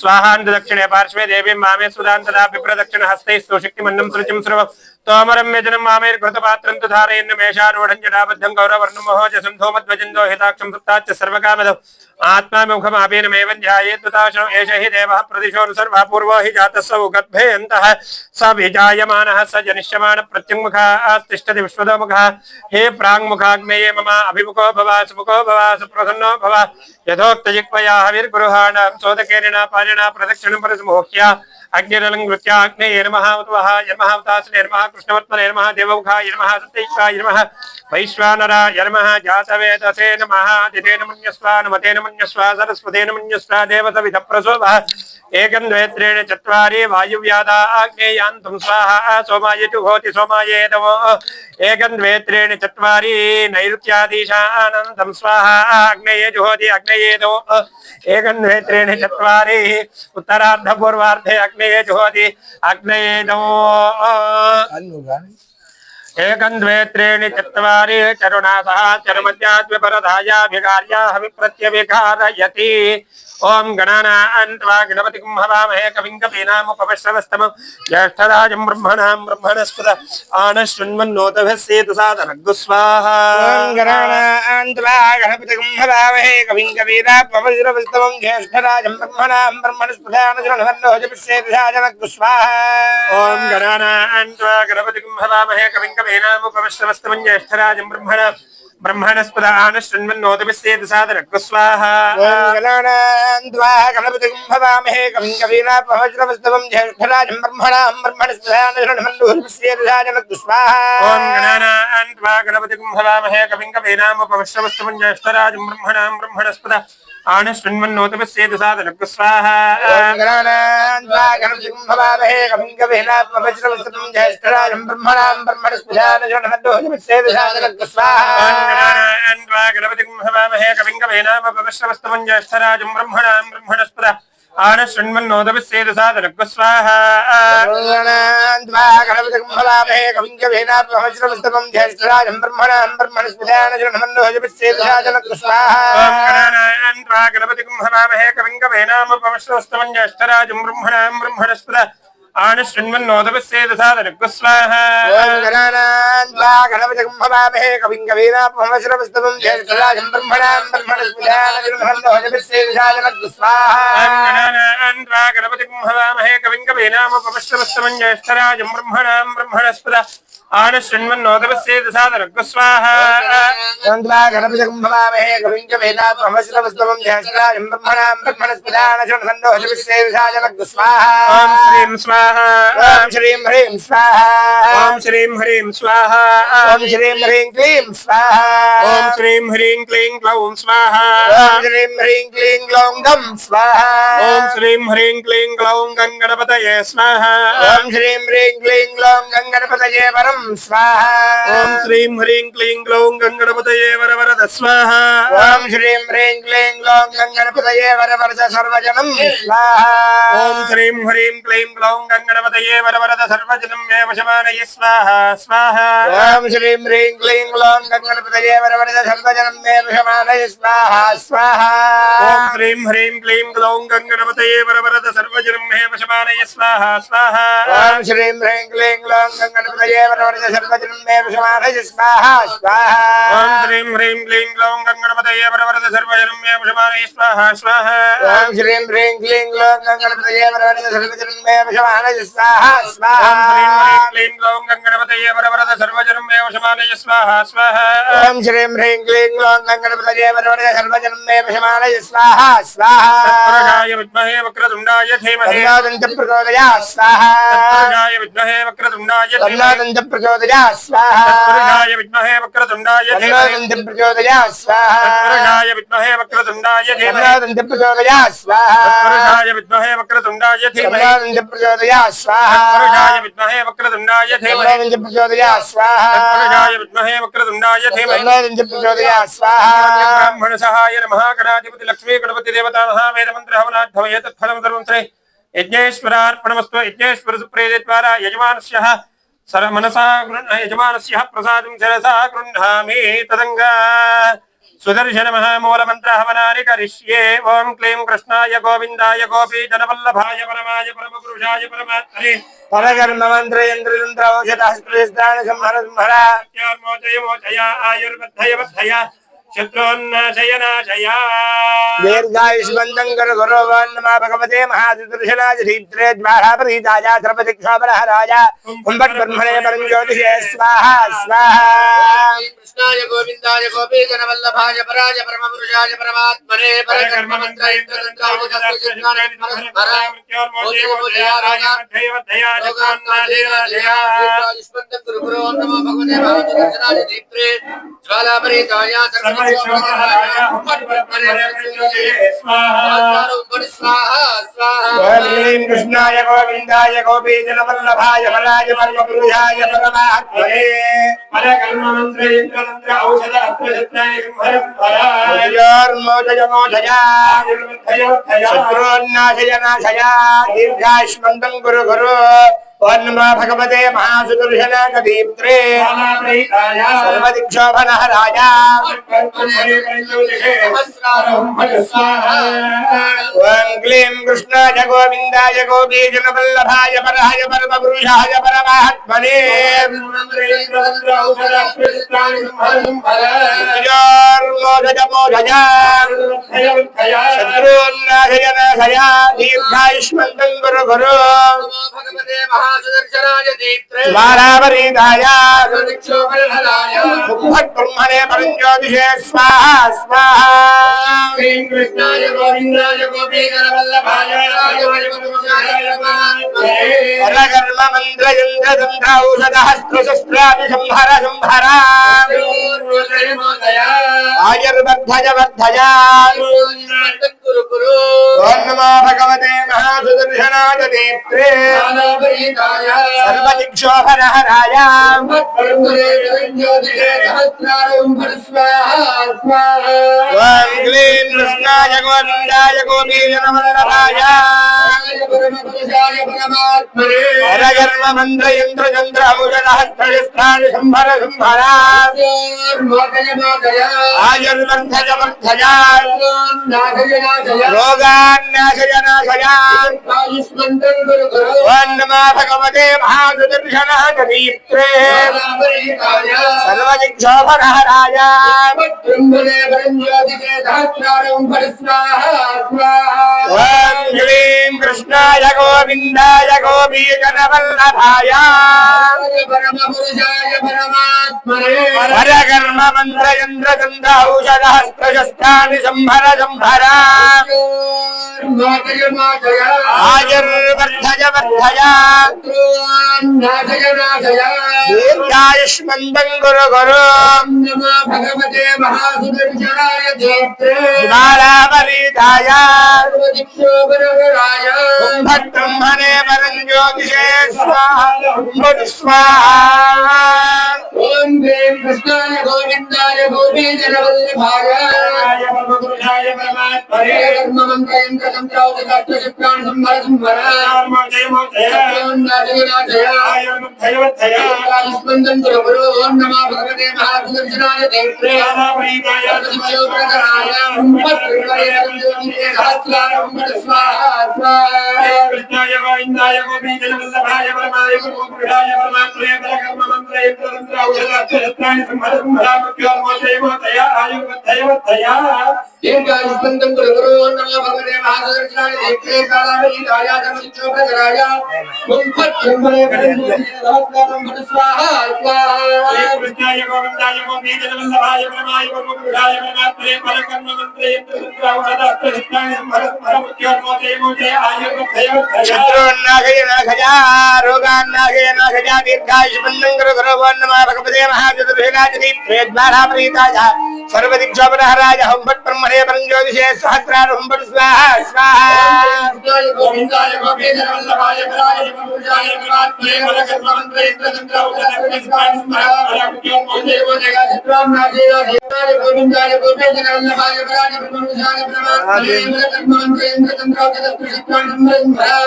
स्वाहान्त दक्षिणे पार्श्वे देवीं मामे सुदां तदा विप्रदक्षिणहस्तैस्तु शक्तिमन्नं सृजं सर्वं तोमरं व्यजनं मामेर्घृतपात्रं तु धारयन् मेषारूढं जटाबद्धं गौरवर्णं महोजसं धूमध्वजं दोहिताक्षं सुप्ताच्च सर्वकामदम् आत्मामुखमापीनमेव ध्यायेत् तथाशो एष हि देवः प्रतिशोऽनुसर्वः पूर्वो हि जातः स उगद्भे अन्तः स विजायमानः स जनिष्यमानः प्रत्युङ्मुखः तिष्ठति विश्वतोमुखः हे प्राङ्मुखाग्नेये मम अभिमुखो भव सुमुखो भव सुप्रसन्नो भव यथोक्तजिह्वया हविर्गुरुहाणां सोदकेन पाणिना प्रदक्षिणं परिसमोह्य अग्निरलङ्कृत्य अग्नेये नमः उत्वः नमः उतासने नमः कृष्णवर्त्मने नमः देवमुखाय नमः सत्यैकाय नमः वैश्वानराय नमः जातवेदसे नमः दितेन मन्यस्व नमतेन मन्यस्व सरस्वतेन मन्यस्व देवसविधप्रसोभः एकं द्वे त्रीणि चत्वारि वायुव्याधा आग्नेयान्तं स्वाहा सोमाय जुहोति सोमाये नमो एकं द्वे त्रीणि चत्वारि नैऋत्याधीशानन्तं स्वाहा आग्नेये जुहोति अग्नेये नमो एकं द्वे त्रीणि चत्वारि उत्तरार्धपूर्वार्धे अग्नेये जुहोति अग्नेये नमो एकं द्वे त्रीणि चत्वारि चरुणासः चरुमध्याद्विपरधायाभिकार्याः विप्रत्यभिकारयति ओम गणानान्त्वा गणपतिं हवामहे कविं कवीनामुपमश्रवस्तमं ज्येष्ठराजं ब्रह्मणां ब्रह्मणस्पद आनशृण्वन्नोतभिः सेतुसादनग्गु स्वाहा ओम गणानान्त्वा गणपतिं हवामहे कविं कवीनामुपमश्रवस्तमं ज्येष्ठराजं ब्रह्मणां ब्रह्मणस्पद आनशृण्वन्नोतभिः सेतुसादनग्गु स्वाहा ओम गणानान्त्वा गणपतिं हवामहे कविं कवीनामुपमश्रवस्तमं ज्येष्ठराजं ब्रह्मणस्पद आनशृण्वन्नोतभिः सेतुसादनग्गु स्वाहा ओम गणानान्त्वा गणपतिं हवामहे कविं कवीनामुपमश्रवस्तमं ज्येष्ठराजं ब्रह्मणां ब्रह्मणस्पद आनशृण्वन्नोतभिः सेतुसादनग्गु स्वाहा ओम गणानान्त्वा गणपतिं हवामहे कविं कवीनामुपमश्रवस्तमं ज्येष्ठराजं ब्रह्मणां ब्रह्मणस्पद आनश्रृण्वन्नोतपस्येतु साधनक् स्वाहा गणपतिकुम्भवामहे कविं कवीनात्मवज्रवस्तुतं ज्येष्ठराजं ब्रह्मणां ब्रह्मणस्पदानशोणमन्दोजमस्येतु साधनक् स्वाहा गणपतिकुम्भवामहे कविं कवीनात्मवज्रवस्तुतं ज्येष्ठराजं ब्रह्मणां ब्रह्मणस्पदा आनश्रृण्वन्नोतपस्येतु साधनक् स्वाहा गणपतिकुम्भवामहे कविं कवीनात्मवज्रवस्तुतं ज्येष्ठराजं ब्रह्मणां ब्रह्मणस्पदानशोणमन्दोजमस्येतु साधनक् स्वाहा गणपतिकुम्भवामहे कविं कवीनात्मवज्रवस्तुतं ज्येष्ठराजं ब्रह्मणां ब्रह्मणस्पदा आनश्रृण्वन्नोतपस्येतु साधनक् स्वाहा गणपतिकुम्भवामहे कविं कवीनात्मवज्रवस्तुतं ज्येष्ठराजं ब्रह्मणां ब्रह्मणस्पदानशोणमन्दोजमस्येतु साधनक् स्वाहा गणपतिकुम्भवामहे कविं कवीनात्मवज्रवस्तुतं ज्येष्ठराजं ब्रह्मणां ब्रह्मणस्पदा आनश्रृण्वन्नोतपस्येतु साधनक् स्वाहा गणपतिकुम्भवामहे कविं कवीनात्मवज्रवस्तुतं ज्येष्ठराजं ब्रह्मणां ब्रह्मणस्पदानशोणमन्दोजमस्येतु साधनक् स्वाहा ॐ श्रीं स्वाहा ॐ श्रीं ह्रीं स्वाहा ॐ श्रीं ह्रीं स्वाहा ॐ श्रीं ह्रीं क्लीं स्वाहा ॐ श्रीं ह्रीं क्लीं क्लौं स्वाहा ॐ श्रीं ह्रीं क्लीं ग्लौं गं स्वाहा ॐ श्रीं ह्रीं क्लीं क्लौं गणपतये स्वाहा ॐ श्रीं ह्रीं क्लीं ग्लौं गणपतये वरं स्वाहा ॐ श्रीं ह्रीं क्लीं क्लौं गणपतये वरवरद स्वाहा ॐ श्रीं ह्रीं क्लीं ग्लौं गणपतये वरवरद सर्वजनं स्वाहा ॐ श्रीं ह्रीं क्लीं क्लौं गणपतये वरवरद सर्वजनं मे वशमानय स्वाहा स्वाहा ॐ श्रीं ह्रीं क्लीं ग्लौं गणपतये वरवरद सर्वजनं मे वशमानय स्वाहा स्वाहा ॐ श्रीं ह्रीं क्लीं क्लौं गणपतये वरवरद सर्वजनं मे वशमानय स्वाहा स्वाहा ॐ श्रीं ह्रीं क्लीं ग्लौं गणपतये वरवरद सर्वजनं मे वशमानय स्वाहा स्वाहा ॐ श्रीं ह्रीं क्लीं क्लौं गणपतये वरवरद सर्वजनं मे वशमानय स्वाहा स्वाहा ॐ श्रीं ह्रीं क्लीं ग्लौं गणपतये वरवरद सर्वजनं मे वशमानय स्वाहा स्वाहा ॐ श्रीं ह्रीं क्लीं क्लौं गणपतये वरवरद सर्वजनं मे वशमानय स्वाहा स्वाहा ॐ श्रीं ह्रीं क्लीं ग्लौं गणपतये वरवरद सर्वजनं मे वशमानय स्वाहा स्वाहा तत्पुरुषाय विद्महे वक्रतुण्डाय धीमहि तन्नोदन्त प्रचोदयात् स्वाहा तत्पुरुषाय विद्महे वक्रतुण्डाय धीमहि तन्नोदन्त प्रचोदयात् स्वाहा तत्पुरुषाय विद्महे वक्रतुण्डाय धीमहि तन्नोदन्त प्रचोदयात् स्वाहा तत्पुरुषाय विद्महे वक्रतुण्डाय धीमहि तन्नोदन्त प्रचोदयात् स्वाहा तत्पुरुषाय विद्महे वक्रतुण्डाय धीमहि तन्नोदन्त प्रचोदयात् स्वाहा तत्पुरुषाय विद्महे वक्रतुण्डाय धीमहि तन्नोदन्त प्रचोदयात् स्वाहा तत्पुरुषाय विद्महे वक्रतुण्डाय धीमहि तन्नोदन्त प्रचोदयात् स्वाहा ब्राह्मण सहाय नमः गणाधिपति लक्ष्मी गणपति देवता नमः वेद मंत्र हवनाद्धमये तत्फलं सर्वं श्री यज्ञेश्वरार्पणमस्तु यज्ञेश्वर सुप्रीति द्वारा यजमानस्यः सर्वमनसा यजमानस्यः प्रसादं शिरसा गृह्णामि तदङ्गा सुदर्शन महामूलमन्त्र हवनानि करिष्ये ओं क्लीं कृष्णाय गोविन्दाय गोपीजनवल्लभाय परमाय परमपुरुषाय परमात्मने परकर्ममन्त्रयन्त्रतन्त्र औषधस्त्रिस्त्राण संहर संहर मोचय मोचय आयुर्बद्धय बद्धय शत्रुन्नाशय नाशय दीर्घायुष्मन्तं कर गुरोवान् नमः भगवते महासुदर्शनाय धीत्रे ज्वालापरीताय सर्वदिक्षापरहराय कुम्भब्रह्मणे परं ज्योतिषे स्वाहा स्वाहा कृष्णाय गोविन्दाय गोपीजनवल्लभाय पराय परमपुरुषाय परमात्मने कृष्णाय गोविन्दाय गोपीजनवल्लभाय पराय परमपुरुषाय परमात्मने शत्रुन्नाशय नाशय दीर्घायुष्मन्तं कुरु गुरु ओं नमः भगवते महासुदर्शनाय दीप्त्रे सर्वदिक्षोभनहराय ओं क्लीं कृष्णाय गोविन्दाय गोपीजनवल्लभाय पराय परमपुरुषाय परमात्मने शत्रुन्नाशय नाशय दीर्घायुष्मन्तं कुरु गुरु द्वारापरीताय कुम्भब्रह्मणे परं ज्योतिषे स्वाहा स्वाहा कृष्णाय गोविन्दाय गोपीजनवल्लभाय परकर्म वरकर्ममन्त्रयन्द्रतन्त्रौषधहस्त्रशस्त्राभिसंहर संहर आयुर्वर्धज वर्धजा ओम नमो भगवते महासुदर्शनाय नेत्रे सर्वदिक्षोभरहराय ओम क्लीं कृष्णाय गोविन्दाय गोपीजनवल्लभाय वरकर्ममन्त्रयन्द्रतन्त्रौषधहस्त्रशस्त्राभिसंहर संहर आयुर्वर्धज वर्धजा रोगान्नाशय नाशय ओम नमो भगवते महासुदर्शनाय नेत्रे सर्वदिक्षोभरहराय ओम क्लीं कृष्णाय गोविन्दाय गोपीजनवल्लभाय वरकर्ममन्त्रयन्द्रतन्त्रौषधहस्त्रशस्त्राणि संहर संहर आयुर्वर्धज वर्धज दीर्घायुष्मन्दं कुरु कुरु भगवते महासुदर्शनाय ज्वालापरीताय ब्रह्मणे परं ज्योतिषे स्वाहा स्वाहा ओम देव कृष्णाय गोविन्दाय गोपीजनवल्लभाय परमपुरुषाय परमात्मने कर्ममन्त्रयन्द्रतन्त्रौषधहस्त्रशस्त्राणि संहर संहर आयुष्मन्दं कुरु कुरु ओम नमो भगवते महासुदर्शनाय देव्ये कृष्णाय गोविन्दाय गोपीजनवल्लभाय परमाय गुरुपुरुषाय परमात्मने परकर्ममन्त्रयन्द्रतन्त्रौषधहस्त्रशस्त्राणि संहर संहर मृत्योर्मोचय आयुर्वर्धय वर्धय दीर्घायुष्मन्दं कुरु कुरु ओम नमो भगवते महासुदर्शनाय देव्ये कालावलीताय धर्मचित्रोपकराय स्वाहा कृष्णाय गोविन्दाय गोपीजनवल्लभाय परमाय गुरुपुरुषाय परमात्मने परकर्ममन्त्रयन्द्रतन्त्रौषधहस्त्रशस्त्राणि संहर संहर मृत्योर्मोचय आयुर्वर्धय वर्धय शत्रुन्नाशय नाशय रोगान्नाशय नाशय दीर्घायुष्मन्दं कुरु कुरु ओम नमो भगवते महासुदर्शनाय नेत्रे ज्वालापरीताय सर्वदिक्षोपरहराय हुं फट् ब्रह्मणे परं ज्योतिषे सहस्रार हुं फट् स्वाहा स्वाहा गोविन्दाय गोपीजनवल्लभाय पराय गुरुपुरुषाय परमात्मने परकर्ममन्त्रयन्द्रतन्त्रौषधहस्त्रशस्त्राणि संहर गोविन्दाय गोपीजनवल्लभाय पराय गुरुपुरुषाय परमात्मने परकर्ममन्त्रयन्द्रतन्त्रौषधहस्त्रशस्त्राणि संहर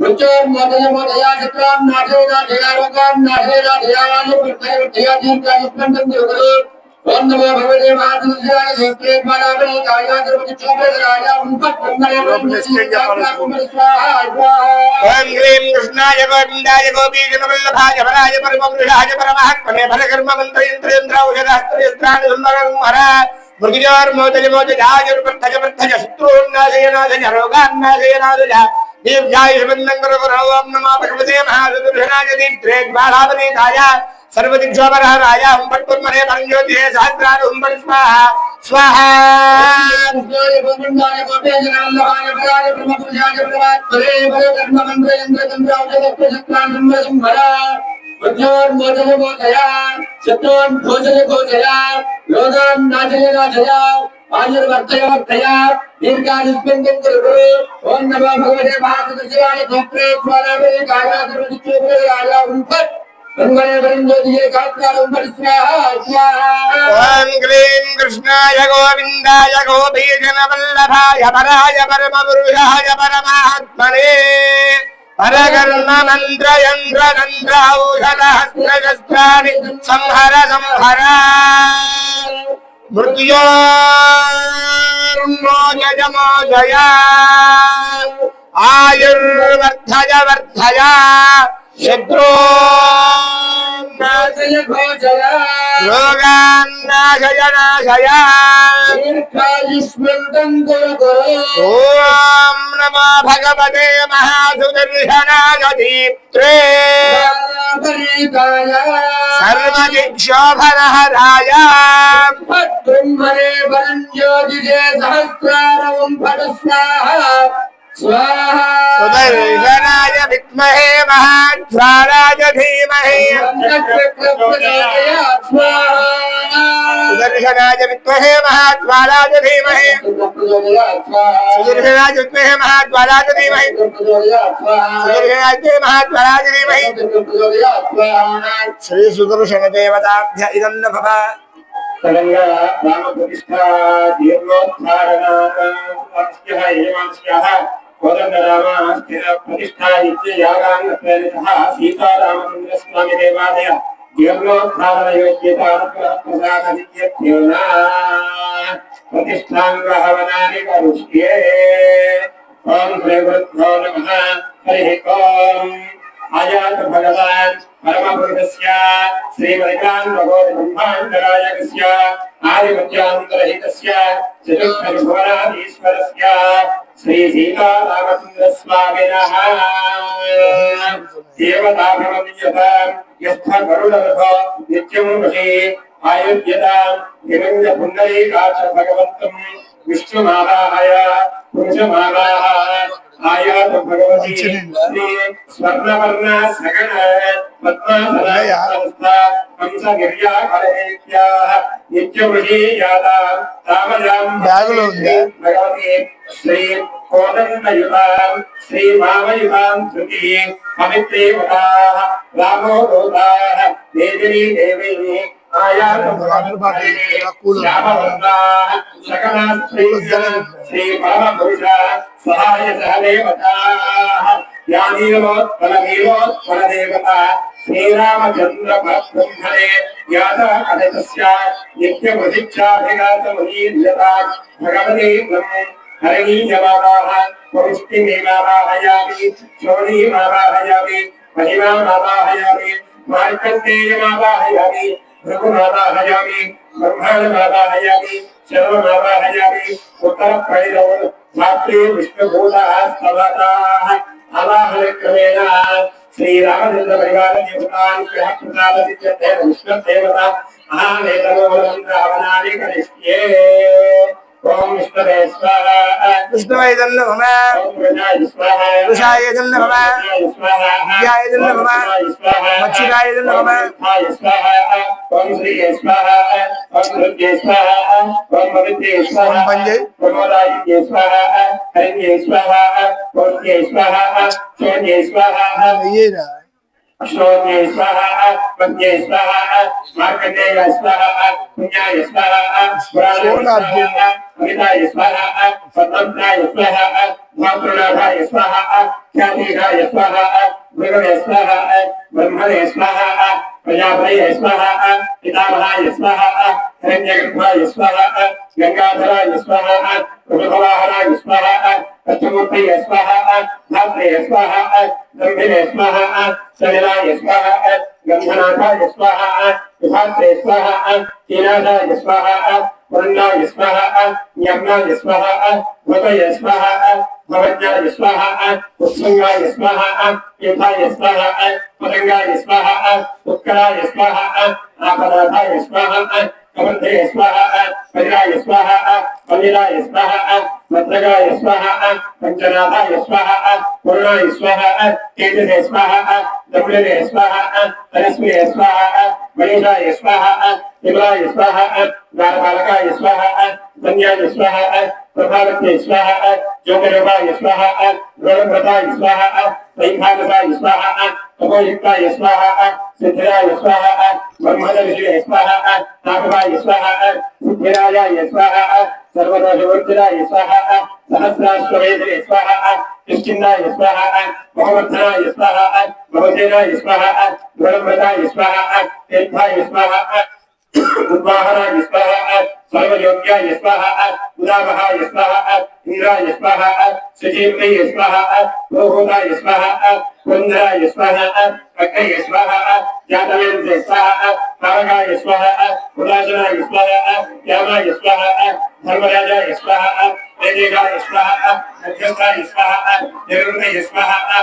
मृत्योर्मोचया चित्रां नाशया रोगां नाशया दीर्घायुष्मन्दं कुरु कुरु ओम नमो भगवते महासुदर्शनाय देव्ये कालावलीताय धर्मचित्रोपकराय ओम क्लीं कृष्णाय गोविन्दाय गोपीजनवल्लभाय वराय परमपुरुषाय परमात्मने परकर्ममन्त्रयन्द्रतन्त्रौषधहस्त्रशस्त्राणि संहर संहर मृत्योर्मोचय वर्धज शत्रून्नाशय नाशय रोगान्नाशय नाशय दीर्घायुष्मन्दं कुरु कुरु ओम नमो भगवते महासुदर्शनाय नेत्रे ज्वालापरीताय सर्वदिक्षोपरहराय हुं फट् ब्रह्मणे परं ज्योतिषे सहस्रार हुं फट् स्वाहा स्वाहा गोविन्दाय गोपीजनवल्लभाय पराय गुरुपुरुषाय परमात्मने परकर्ममन्त्रयन्द्रतन्त्रौषधहस्त्रशस्त्राणि संहर संहर मृत्योर्मोचय शत्रून् घोषय रोगान् नाशय आयुर्वर्धय वर्धय दीर्घायुष्मन्दं कुरु कुरु ओम नमो भगवते महासुदर्शनाय देव्ये कालावलीताय धर्मचित्रोपकराय हुं फट् ब्रह्मणे परं ज्योतिषे सहस्रार हुं फट् स्वाहा स्वाहा ओम क्लीं कृष्णाय गोविन्दाय गोपीजनवल्लभाय वराय परमपुरुषाय परमात्मने परकर्ममन्त्रयन्द्रतन्त्रौषधहस्त्रशस्त्राणि संहर संहर मृत्योर्मोचय आयुर्वर्धय वर्धय शत्रून्नाशय रोगान्नाशय नाशय दीर्घायुष्मन्दं कुरु कुरु ओम नमो भगवते महासुदर्शनाय नेत्रे सर्वदिक्षोभरहराय ब्रह्मणे परं ज्योतिषे सहस्रार हुं फट् स्वाहा स्वाहा सुदर्शनाय विद्महे महाज्वालाय धीमहि प्रचोदयात् स्वाहा सुदर्शनाय विद्महे महाज्वालाय धीमहि प्रचोदयात् स्वाहा सुदर्शनाय विद्महे महाज्वालाय धीमहि प्रचोदयात् स्वाहा सुदर्शनाय महाज्वालाय धीमहि प्रचोदयात् स्वाहा श्री सुदर्शन देवताभ्य इदं नमः తెలంగాణ రామ ప్రతిష్ఠా జీర్ణోద్ధారణాస్యః యజమానస్యః కోదండరామ స్థిర ప్రతిష్ఠా యాగాన్ ప్రేరితః సీతారామచంద్ర స్వామి దేవాలయ జీర్ణోద్ధారణ యోగ్యతానుగ్రహప్రసాదనిత్యేన ప్రతిష్ఠాంగ హవనాని కరిష్యే ఓం శ్రీ గురుభ్యో నమః హరి ఓం आयात भगवान परम पुरुषस्य श्रीमदिकान् भगवत् ब्रह्माण्डनायकस्य आदिमध्यान्तरहितस्य चतुर्भुवनाधीश्वरस्य श्री सीतारामचन्द्र स्वामिनः देवताभ्रमण्यत यस्थ गरुडरथो नित्यं वशी आयुध्यतां हिरण्य पुण्डरीकाक्ष भगवन्तम् विष्णुमावाहय पुरुषमावाहय आयात भगवती श्री स्वर्णवर्ण सगण पद्मासनस्था हंसगिर्या कलहेत्याः नित्यवृषी याता तामजां भगवती श्री कोदण्डयुतां श्री वामयुतां श्रुति पवित्रेवताः रामो दूताः देवी देवी आयात भगवती श्यामवन्दाः सकलास्त्रीः श्री परमपुरुष सहाय सहदेवताः यानीलोत्पलदेवता श्रीरामचन्द्र ब्रह्मणे यात अदितस्य नित्यप्रतिच्छाभिघातमुनीर्यता भगवती ब्रह्म हरिणीयमावाः पुरुष्टिमेवावाहयामि शोणीमावाहयामि महिमामावाहयामि मार्कण्डेयमावाहयामि भृगुमावाहयामि ब्रह्माण्डमावाहयामि शर्वमावाहयामि उत्तरप्रैरौ धात्री विष्णुभूताः स्तवताः आवाहनक्रमेण श्रीरामचन्द्र परिवार देवतान् ग्रह प्रसादसिद्ध्यते विष्णुदेवता महावेदमूलमन्त्र हवनानि करिष्ये ओम विष्णवे स्वाहा विष्णवे नमः ओम रुद्राय स्वाहा रुद्राय नमः विद्याय नमः मच्छिराय नमः स्वाहा ओम श्री स्वाहा ओम रुद्रे स्वाहा ओम पवित्रे स्वाहा ओम पंजे प्रमोदाय स्वाहा हरिये स्वाहा ओम स्वाहा शोन्ये स्वाहा ये रहा श्रोत्ये स्वाहा पद्ये स्वाहा मार्कण्डेय स्वाहा पुण्याय स्वाहा पुराणाय स्वाहा अमिताय स्वाहा पद्मनाय स्वाहा भातृनाथाय स्वाहा ख्यातिराय स्वाहा भृगवे स्वाहा ब्रह्मणे स्वाहा प्रजापतये स्वाहा पितामहाय स्वाहा हिरण्यगर्भाय स्वाहा गंगाधराय स्वाहा प्रभवाहनाय स्वाहा पश्चिमूर्तये स्वाहा धात्रे स्वाहा गंभीरे स्वाहा सलिलाय स्वाहा गंधनाथाय स्वाहा विभात्रे स्वाहा कीनाथाय स्वाहा पुरन्नाय स्वाहा ज्ञानाय स्वाहा भवतये स्वाहा भवज्ञाय स्वाहा उत्संगाय स्वाहा तीर्थाय स्वाहा पतंगाय स्वाहा उत्कराय स्वाहा आपदाथाय स्वाहा कमंडे स्वाहा परिराय स्वाहा पविराय स्वाहा भद्रगाय स्वाहा पंचनाथाय स्वाहा पूर्णाय स्वाहा तेजसे स्वाहा दम्भे स्वाहा तरस्मे स्वाहा मनीषाय स्वाहा विमलाय स्वाहा द्वारपालकाय स्वाहा धन्याय स्वाहा प्रभावते स्वाहा योगरूपाय स्वाहा गौरव्रताय स्वाहा वैभागताय स्वाहा तपोयुक्ताय स्वाहा सिद्धिराय स्वाहा ब्रह्मदर्शिने स्वाहा नागवाय स्वाहा सिद्धिराय स्वाहा सर्वदोषवर्जिताय स्वाहा सहस्राश्वमेधिने स्वाहा किष्किन्धाय स्वाहा बहुवर्धनाय स्वाहा बहुसेनाय स्वाहा गौरव्रताय स्वाहा तीर्थाय स्वाहा उद्वाहनाय स्वाहा सर्वयोग्याय स्वाहा उदामहाय स्वाहा इंद्राय स्वाहा सुजीवनाय स्वाहा गोहूताय स्वाहा कुंदराय स्वाहा अग्नये स्वाहा जातवेन्द्रे स्वाहा तारकाय स्वाहा उदासनाय स्वाहा यामाय स्वाहा धर्मराजाय स्वाहा वेदिकाय स्वाहा अध्यक्षाय स्वाहा निरुद्धये स्वाहा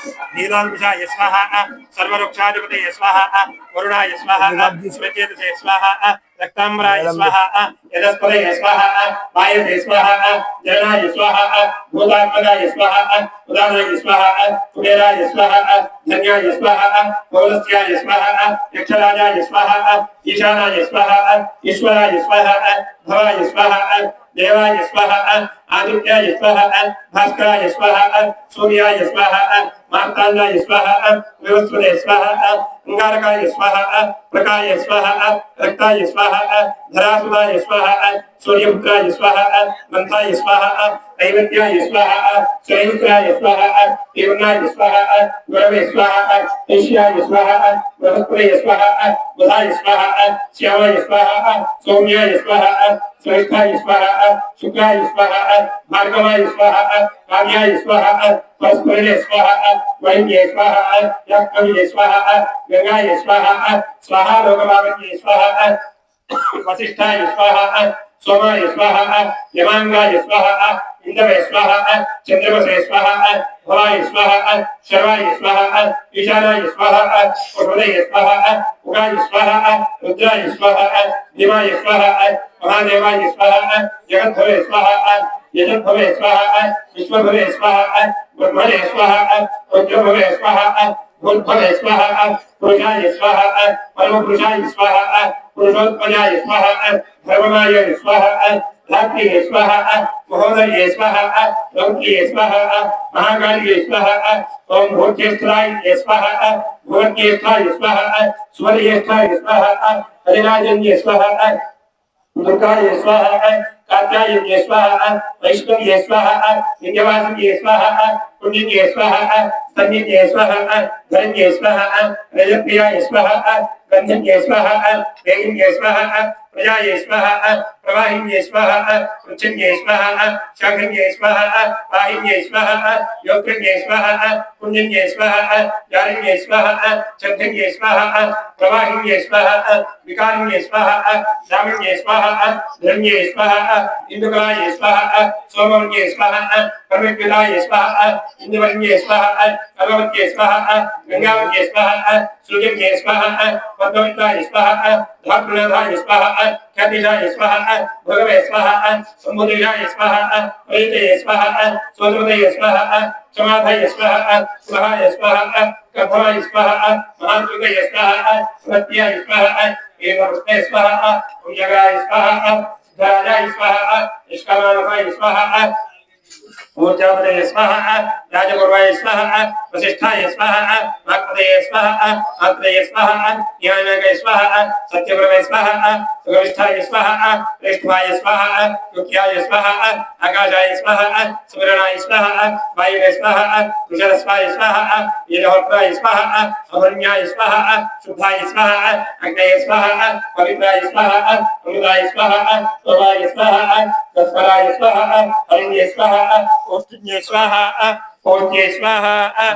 नीलोन्विषाय स्वाहा सर्ववृक्षाधिपतये स्वाहा वरुणाय स्वाहा स्मृचेतसे स्वाहा रक्ताम्बराय स्वाहा यदस्पदये स्वाहा वायसे स्वाहा जरणाय स्वाहा भूतात्मकाय स्वाहा उदानाय स्वाहा कुबेराय स्वाहा धन्याय स्वाहा पौलस्त्याय स्वाहा यक्षराजाय स्वाहा ईशानाय स्वाहा ईश्वराय स्वाहा भवाय स्वाहा देवाय स्वाहा आदित्याय स्वाहा भास्कराय स्वाहा सूर्याय स्वाहा मार्ताण्डाय स्वाहा विवस्वते स्वाहा अंगारकाय स्वाहा प्रकाय स्वाहा रक्ताय स्वाहा धरासुदाय स्वाहा सूर्यपुत्राय स्वाहा मंथाय स्वाहा नैवेद्याय स्वाहा श्रेयुत्राय स्वाहा तीर्णाय स्वाहा गुरवे स्वाहा ऐश्याय स्वाहा बृहस्पतये स्वाहा बुधाय स्वाहा श्यामाय स्वाहा सौम्याय स्वाहा श्रेष्ठाय स्वाहा शुक्राय स्वाहा भार्गवाय स्वाहा काव्याय स्वाहा परस्परे स्वाहा वैद्ये स्वाहा याज्ञवल्क्ये स्वाहा गंगाय स्वाहा स्वाहा लोकमावत्ये स्वाहा वसिष्ठाय स्वाहा सोमाय स्वाहा यमांगाय स्वाहा इंद्रवे स्वाहा चंद्रमसे स्वाहा भवाय स्वाहा शर्वाय स्वाहा ईशानाय स्वाहा पशुपतये स्वाहा उगाय स्वाहा रुद्राय स्वाहा भीमाय स्वाहा महादेवाय स्वाहा जगद्भवे स्वाहा यजद्भवे स्वाहा विश्वभवे स्वाहा ब्रह्मणे स्वाहा रुद्रभवे स्वाहा भूतभवे स्वाहा पुरुषाय स्वाहा परमपुरुषाय स्वाहा पुरुषोत्पन्नाय स्वाहा धर्ममाय स्वाहा धात्रिये स्वाहा महोदये स्वाहा लौक्ये स्वाहा महाकाल्ये स्वाहा ओम भूतेश्वराय स्वाहा भुवनेश्वराय स्वाहा सूर्येश्वराय स्वाहा हरिराजन्ये स्वाहा दुर्गाय स्वाहा कात्यायन्ये स्वाहा वैष्णव्ये स्वाहा विद्यावासिन्ये स्वाहा पुण्यन्ये स्वाहा स्तन्यन्ये स्वाहा धनन्ये स्वाहा रजप्रियाय स्वाहा गन्धन्ये स्वाहा वेगिन्ये स्वाहा प्रजाये स्वाहा प्रवाहिन्ये स्वाहा पृच्छन्ये स्वाहा शाखन्ये स्वाहा वाहिन्ये स्वाहा योगन्ये स्वाहा पुण्यन्ये स्वाहा जारिन्ये स्वाहा चन्द्रन्ये स्वाहा प्रवाहिन्ये स्वाहा विकारिन्ये स्वाहा ब्राह्मण्ये स्वाहा धन्ये स्वाहा इंदुकाय स्वाहा सोमन्ये स्वाहा परमेश्वराय स्वाहा इंद्रवन्ये स्वाहा कर्मवत्ये स्वाहा गंगावत्ये स्वाहा सूर्यन्ये स्वाहा पद्मविताय स्वाहा धातुनाथाय स्वाहा ख्यातिशाय स्वाहा भगवे स्वाहा समुद्राय स्वाहा प्रयुतये स्वाहा स्वधुतये स्वाहा समाधाय स्वाहा स्वाहाय स्वाहा कथमाय स्वाहा महाद्रुतये स्वाहा प्रत्याय स्वाहा एवं स्वाहा उजगाय स्वाहा सिद्धराजाय स्वाहा निष्कामानसाय स्वाहा ऊर्जापतये स्वाहा राजगौरवाय स्वाहा वसिष्ठाय स्वाहा वाक्पतये स्वाहा आत्रेय स्वाहा ज्ञानाय स्वाहा सत्यप्रभवे स्वाहा सुगविष्ठाय स्वाहा श्रेष्ठाय स्वाहा युक्त्याय स्वाहा आकाशाय स्वाहा सुवरणाय स्वाहा वायुवे स्वाहा कुशलस्वाय स्वाहा यजहोत्राय स्वाहा अभन्याय स्वाहा शुद्धाय स्वाहा अग्नये स्वाहा पवित्राय स्वाहा अमृताय स्वाहा प्रभाय स्वाहा तत्पराय स्वाहा हरिण्ये स्वाहा ओष्ठन्ये स्वाहा ओज्ये स्वाहा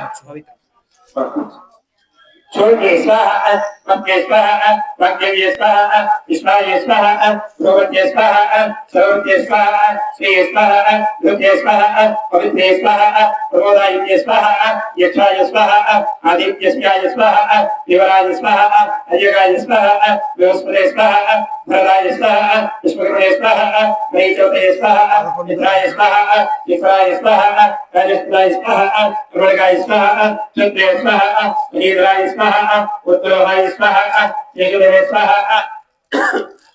छोटे स्वाहा मध्य स्वाहा मध्यये स्वाहा विश्वाय स्वाहा भगवत्ये स्वाहा सर्वत्ये स्वाहा श्रेय स्वाहा लुब्धे स्वाहा पवित्रे स्वाहा प्रमोदाय स्वाहा यक्षाय स्वाहा आदित्यस्याय स्वाहा देवराय स्वाहा अयगाय स्वाहा बृहस्पते स्वाहा भरदाय स्वाहा विश्वकर्मणे स्वाहा महीचोते स्वाहा मित्राय स्वाहा विश्वाय स्वाहा राजस्त्राय स्वाहा कर्मणकाय स्वाहा चन्द्रे स्वाहा नीराय स्वाहा उत्तरोहाय स्वाहा येषुदेवे स्वाहा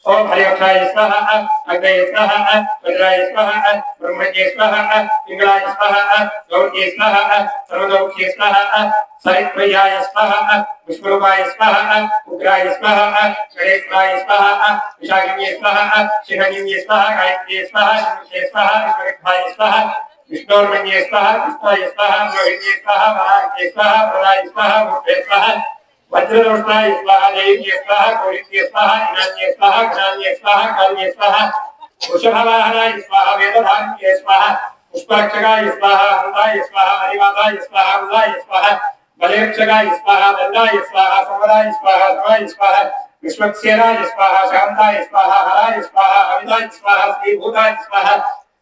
ओम हरिवक्षाय स्वाहा अग्नये स्वाहा वज्राय स्वाहा ब्रह्मण्ये स्वाहा पिंगलाय स्वाहा गौर्ये स्वाहा सर्वदोक्षे स्वाहा सरित्प्रियाय स्वाहा विश्वरूपाय स्वाहा उग्राय स्वाहा गणेशाय स्वाहा विशाखिन्ये स्वाहा शिखिन्ये स्वाहा गायत्र्ये स्वाहा शिवके स्वाहा विश्वरूपाय स्वाहा विष्णोर्मन्ये स्वाहा कृष्णाय स्वाहा रोहिण्ये स्वाहा वराह्ये स्वाहा प्रदाय स्वाहा मुखे स्वाहा वज्ररोषणाय स्वाहा देव्ये स्वाहा गौरीये स्वाहा इनान्ये स्वाहा घनान्ये स्वाहा कान्ये स्वाहा वृषभवाहनाय स्वाहा वेदधान्ये स्वाहा पुष्परक्षकाय स्वाहा हृदाय स्वाहा हरिवादाय स्वाहा हृदाय स्वाहा बलेक्षकाय स्वाहा दंडाय स्वाहा समराय स्वाहा समाय स्वाहा विश्वक्सेनाय स्वाहा शांताय स्वाहा हराय स्वाहा हरिदाय स्वाहा श्रीभूताय स्वाहा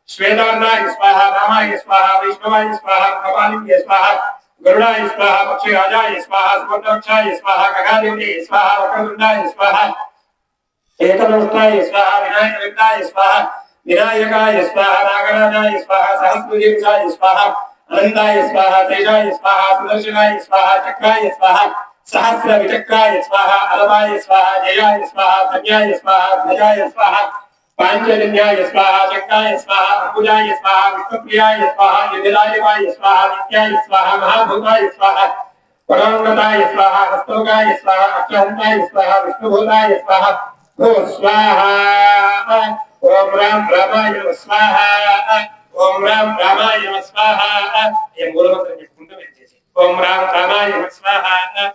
श्वेतवर्णाय स्वाहा रामाय स्वाहा वैष्णवाय स्वाहा कपालिन्ये स्वाहा गरुडाय स्वाहा पक्षिराजाय स्वाहा सुवर्णवक्षाय स्वाहा गगादेव्यै स्वाहा वक्रतुण्डाय स्वाहा एकदंष्टाय स्वाहा विनायकविद्याय स्वाहा विनायकाय स्वाहा नागराजाय स्वाहा सहस्रदीर्घाय स्वाहा अनंताय स्वाहा तेजाय स्वाहा सुदर्शनाय स्वाहा चक्राय स्वाहा सहस्र विचक्राय स्वाहा अलवाय स्वाहा जयाय स्वाहा धन्याय स्वाहा ध्वजाय स्वाहा पांचजन्याय स्वाहा चक्राय स्वाहा अम्बुजाय स्वाहा विष्णुप्रियाय स्वाहा युधिराजवाय स्वाहा नित्याय स्वाहा महाभूताय स्वाहा परांगताय स्वाहा हस्तोगाय स्वाहा अक्षहंताय स्वाहा विष्णुभूताय स्वाहा भू स्वाहा ओम राम रामाय नमः स्वाहा ओम राम रामाय नमः स्वाहा ये मूलमंत्र చెప్పుకుంటూ వెళ్ళేసి ओम राम रामाय नमः स्वाहा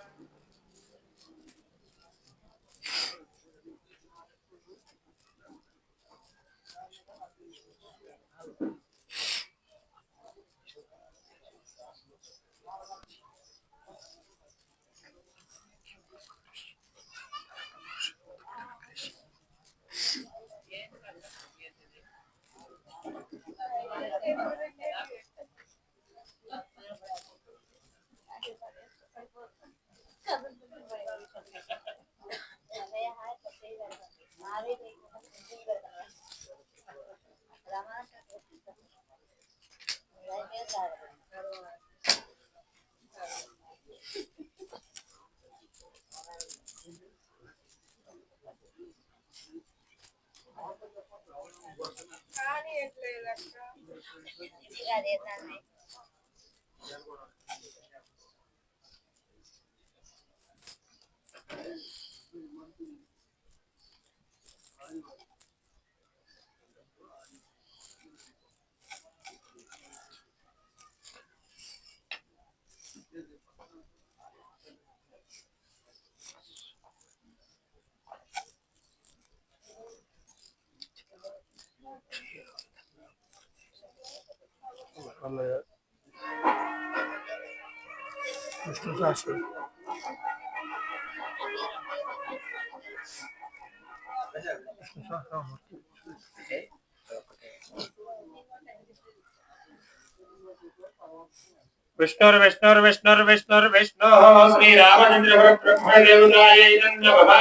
विष्णुर्विष्णुर्विष्णुर्विष्णु श्रीरामचंद्र ब्रह्मदेवताय नमः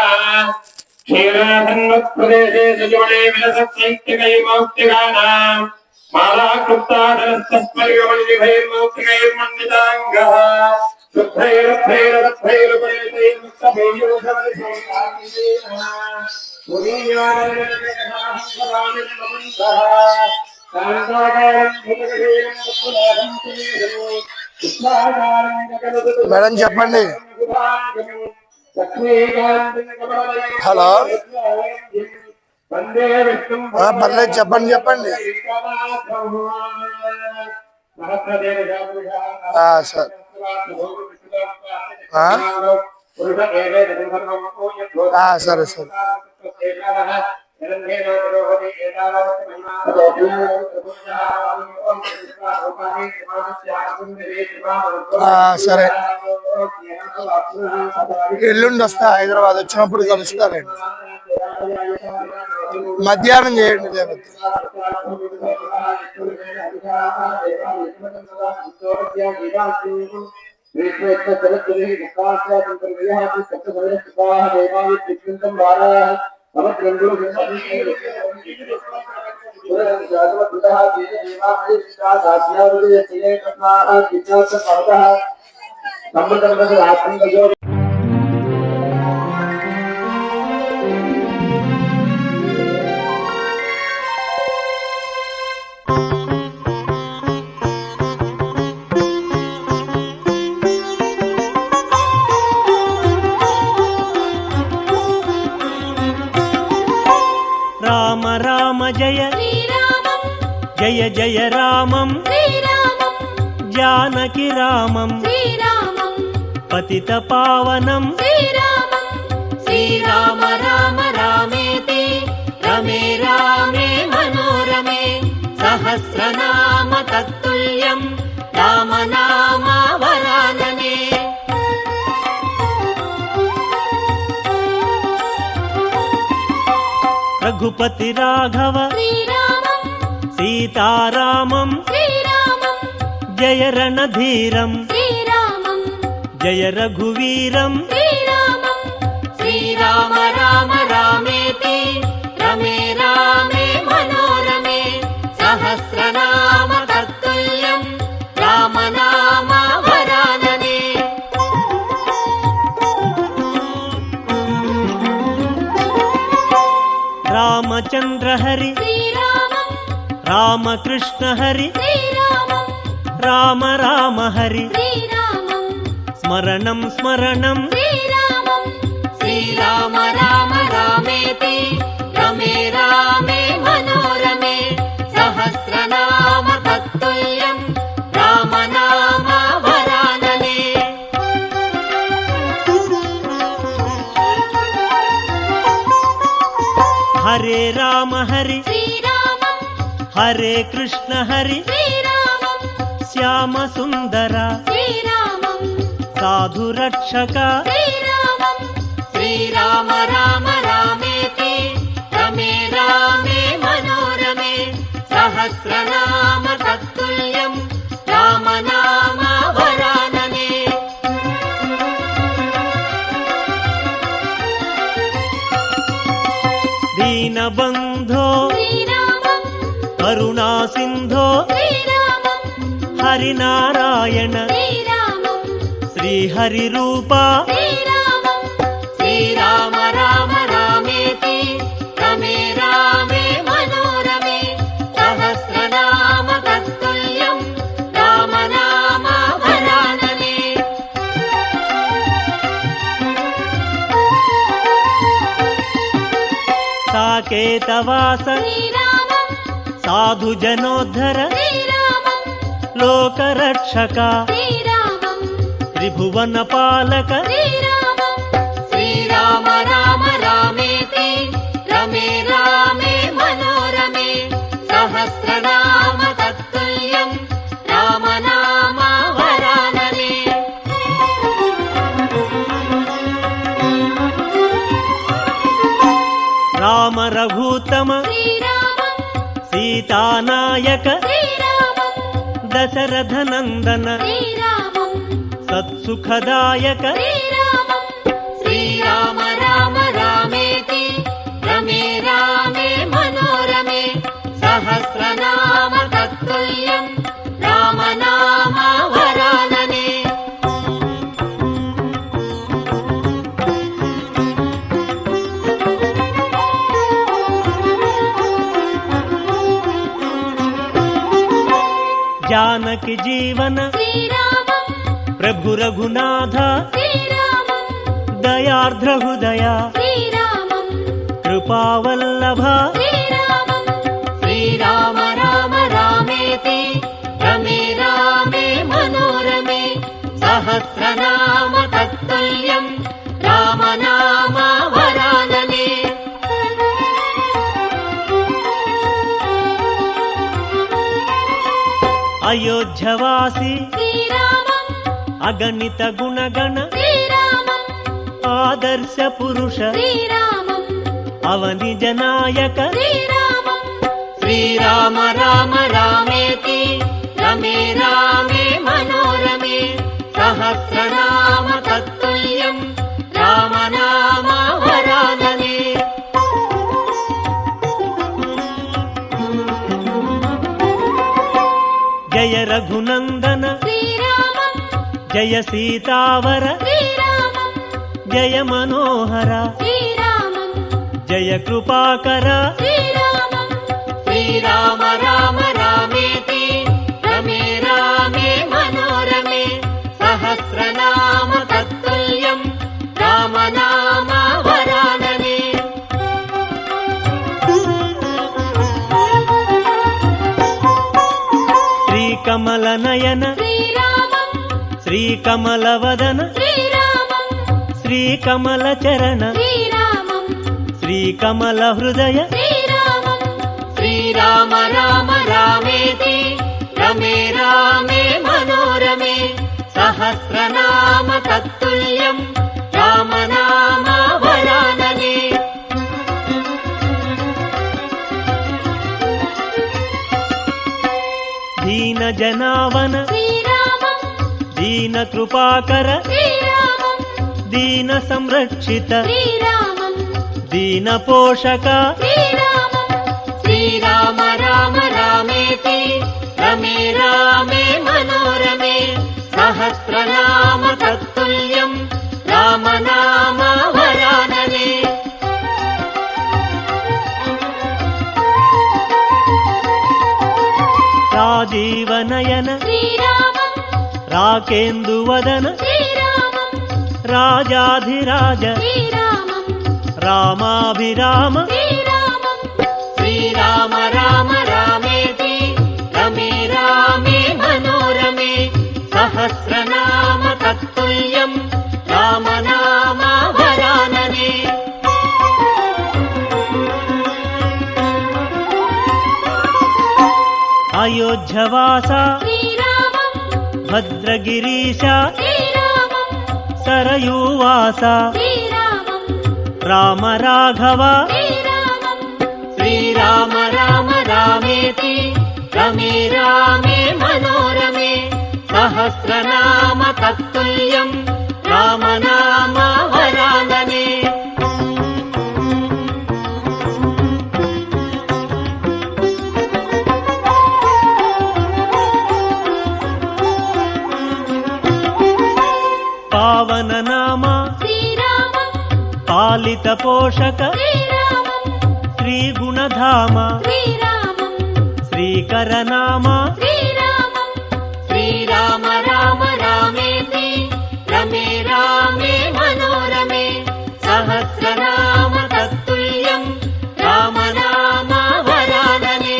क्षीराधन्वत्प्रदेशे सुजवने विलसत्सैत्यकैर्मौक्तिकानां मालाक्लुप्ताधनस्तस्मैर्गमनिभैर्मौक्तिकैर्मण्डिताङ्गः మేడం చెప్పండి. హలో పర్లేదు చెప్పండి చెప్పండి సార్. సరే సరే సరే ఎల్లుండి వస్తా హైదరాబాద్ వచ్చినప్పుడు కలుస్తానండి మధ్యాహ్నం చేయండి లేకపోతే రామ రామ జయ శ్రీరామం జయ జయ రామం శ్రీరామం జానకి రామం శ్రీరామం పతిత పావనం శ్రీరామం శ్రీరామ రామ రామేతి రమే రామే మనోరమే సహస్రనామ తత్తుల్యం రామనామావరాననే రఘుపతి రాఘవ శ్రీరామం సీతారామం శ్రీరామం జయ రణధీరం శ్రీరామం జయ రఘువీరం శ్రీరామం శ్రీరామ రామ రామేతి రమే రామే మనోరమే సహస్రనామ తత్తుల్యం రామనామ వరాననే రామచంద్ర హరి శ్రీరామం రామకృష్ణ హరి శ్రీరామం రామ రామ హరి శ్రీరామం స్మరణం స్మరణం శ్రీరామం శ్రీరామ రామ రామేతి రమే రామే మనోరమే సహస్రనామ తత్తుల్యం రామనామ వరాననే హరే రామ హరి శ్రీరామం హరే కృష్ణ హరి శ్రీరామం శ్యామ సుందర శ్రీరామం సాధు రక్షక శ్రీరామం శ్రీరామ రామ రామేతి రమే రామే మనోరమే సహస్రనామ తత్తుల్యం రామనామ వరాననే దీనబంధో శ్రీరామం కరుణా సింధో శ్రీరామం హరినారాయణ శ్రీరామం శ్రీహరి రూప శ్రీరామం శ్రీరామ రామ రామేతి రమే రామే మనోరమే సహస్రనామ తత్తుల్యం రామనామ వరాననే సాకేతవాస శ్రీరామం సాధు జనోద్ధర శ్రీరామం లోకరక్షక శ్రీరామం త్రిభువన పాలక శ్రీరామం శ్రీరామ రామ రామేతి రమే రామే మనోరమే సహస్రనామ తత్తుల్యం రామనామ వరాననే రామ రఘుతమ శ్రీరామం సీతానాయక శ్రీరామం దశరథ నందన శ్రీరామం సత్సుఖదాయక శ్రీరామం శ్రీరామ రామ రామేతి రమే రామే మనోరమే సహస్రనామ తత్తుల్యం రామనామ వరాననే జానకి జీవన శ్రీరామం ప్రభు రఘునాథ శ్రీరామం దయార్ద్ర హృదయ శ్రీరామం కృపావల్లభ శ్రీరామం శ్రీరామ రామ రామేతి రమే రామే మనోరమే సహస్రనామ తత్తుల్యం రామనామ వరాననే అయోధ్యవాసి శ్రీరామం అగణిత గుణగణ శ్రీరామం ఆదర్శ పురుష శ్రీరామం అవని జనాయక శ్రీరామం శ్రీరామ రామ రామేతి రమే రామే మనోరమే సహస్రనామ తత్తుల్యం రామనామ వరాననే జయ రఘునందన శ్రీరామం జయ సీతావర శ్రీరామం జయ మనోహర శ్రీరామం జయ కృపాకర శ్రీరామం శ్రీరామ రామ రామేతి రమే రామే మనోరమే సహస్రనామ తత్తుల్యం రామనామ వరాననే శ్రీకమల నయన శ్రీరామం శ్రీకమల వదన శ్రీరామం శ్రీకమల చరణ శ్రీరామం శ్రీకమల హృదయ శ్రీరామం శ్రీరామ రామ రామేతి రమే రామే మనోరమే సహస్రనామ తత్తుల్యం రామనామ వరాననే దీన జనావన శ్రీరామం దీన కృపాకర శ్రీరామం దీన సంరక్షిత శ్రీరామం దీన పోషక శ్రీరామం శ్రీరామ రామ రామేతి రమే రామే మనోరమే సహస్రనామ తత్తుల్యం రామనామ వరాననే. రాజీవనయన శ్రీరామం రాకేందువదన శ్రీరామం రాజాధిరాజ శ్రీరామం రామాభిరామ శ్రీరామం శ్రీరామ రామ రామేతి రమే రామే మనోరమే సహస్రనామ తత్తుల్యం రామనామ వరాననే. అయోధ్యవాస శ్రీరామం భద్రగిరీశ శ్రీరామం సరయూవాస శ్రీరామం రామ రాఘవ శ్రీరామం శ్రీరామ రామ రామేతి రమే రామే మనోరమే సహస్రనామ తత్తుల్యం రామనామ వరాననే. పావన నామ శ్రీరామం పాలిత పోషక శ్రీరామం శ్రీ గుణధామ శ్రీరామం శ్రీకర నామ శ్రీరామం శ్రీరామ రామ రామేతి రమే రామే మనోరమే సహస్రనామ తత్తుల్యం రామనామ వరాననే.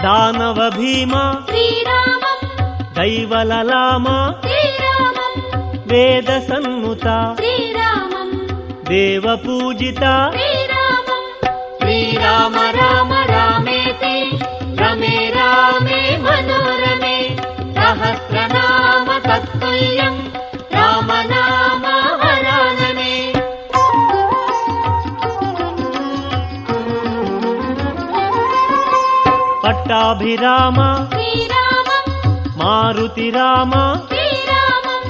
దానవ భీమ శ్రీరామం దైవలలామ శ్రీరామం వేద సన్నుత శ్రీరామం దేవ పూజిత శ్రీరామం శ్రీరామ రామ రామేతి రమే రామే మనోరమే సహస్రనామ తత్తుల్యం రామనామ వరాననే. పట్టాభిరామ శ్రీరామం మారుతి రామ శ్రీరామం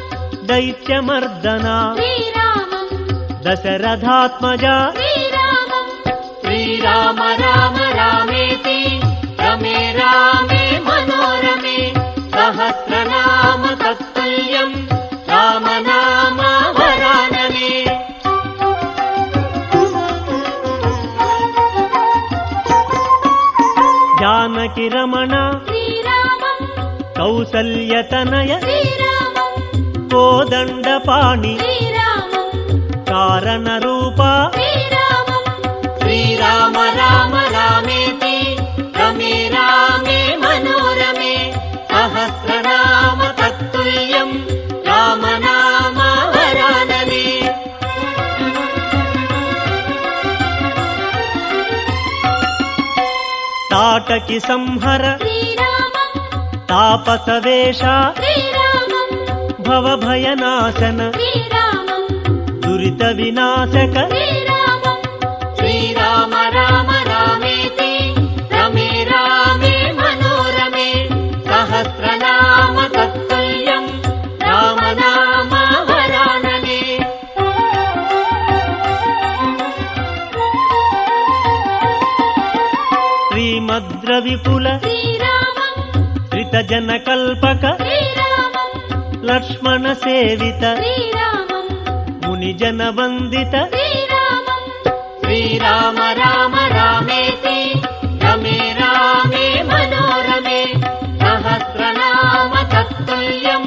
దైత్యమర్దన శ్రీరామం దశరథాత్మజ శ్రీరామం శ్రీరామ రామ రామేతి రమే రామే మనోరమే సహస్రనామ తత్తుల్యం రామనామ వరాననే. జానకి రమణ శ్రీరామం కౌసల్యతనయ శ్రీరామం కోదండపాణి శ్రీరామం కారణ రూప శ్రీరామం శ్రీరామ రామ రామేతి రమే రామే మనోరమే సహస్రనామ తత్తుల్యం రామనామ వరాననే. తాటకి సంహర శ్రీరామం తాపస వేష శ్రీరామం భవభయనాశన శ్రీరామం దురిత వినాశక శ్రీరామం శ్రీరామ రామ రామేతి రమే రామే మనోరమే సహస్రనామ తత్తుల్యం రామనామ వరాననే. శ్రీమద్ర విపుల శ్రీరామం శ్రితజన కల్పక శ్రీరామం లక్ష్మణ సేవిత శ్రీరామం మునిజన వందిత శ్రీరామం శ్రీరామ రామ రామేతి రమే రామే మనోరమే సహస్రనామ తత్తుల్యం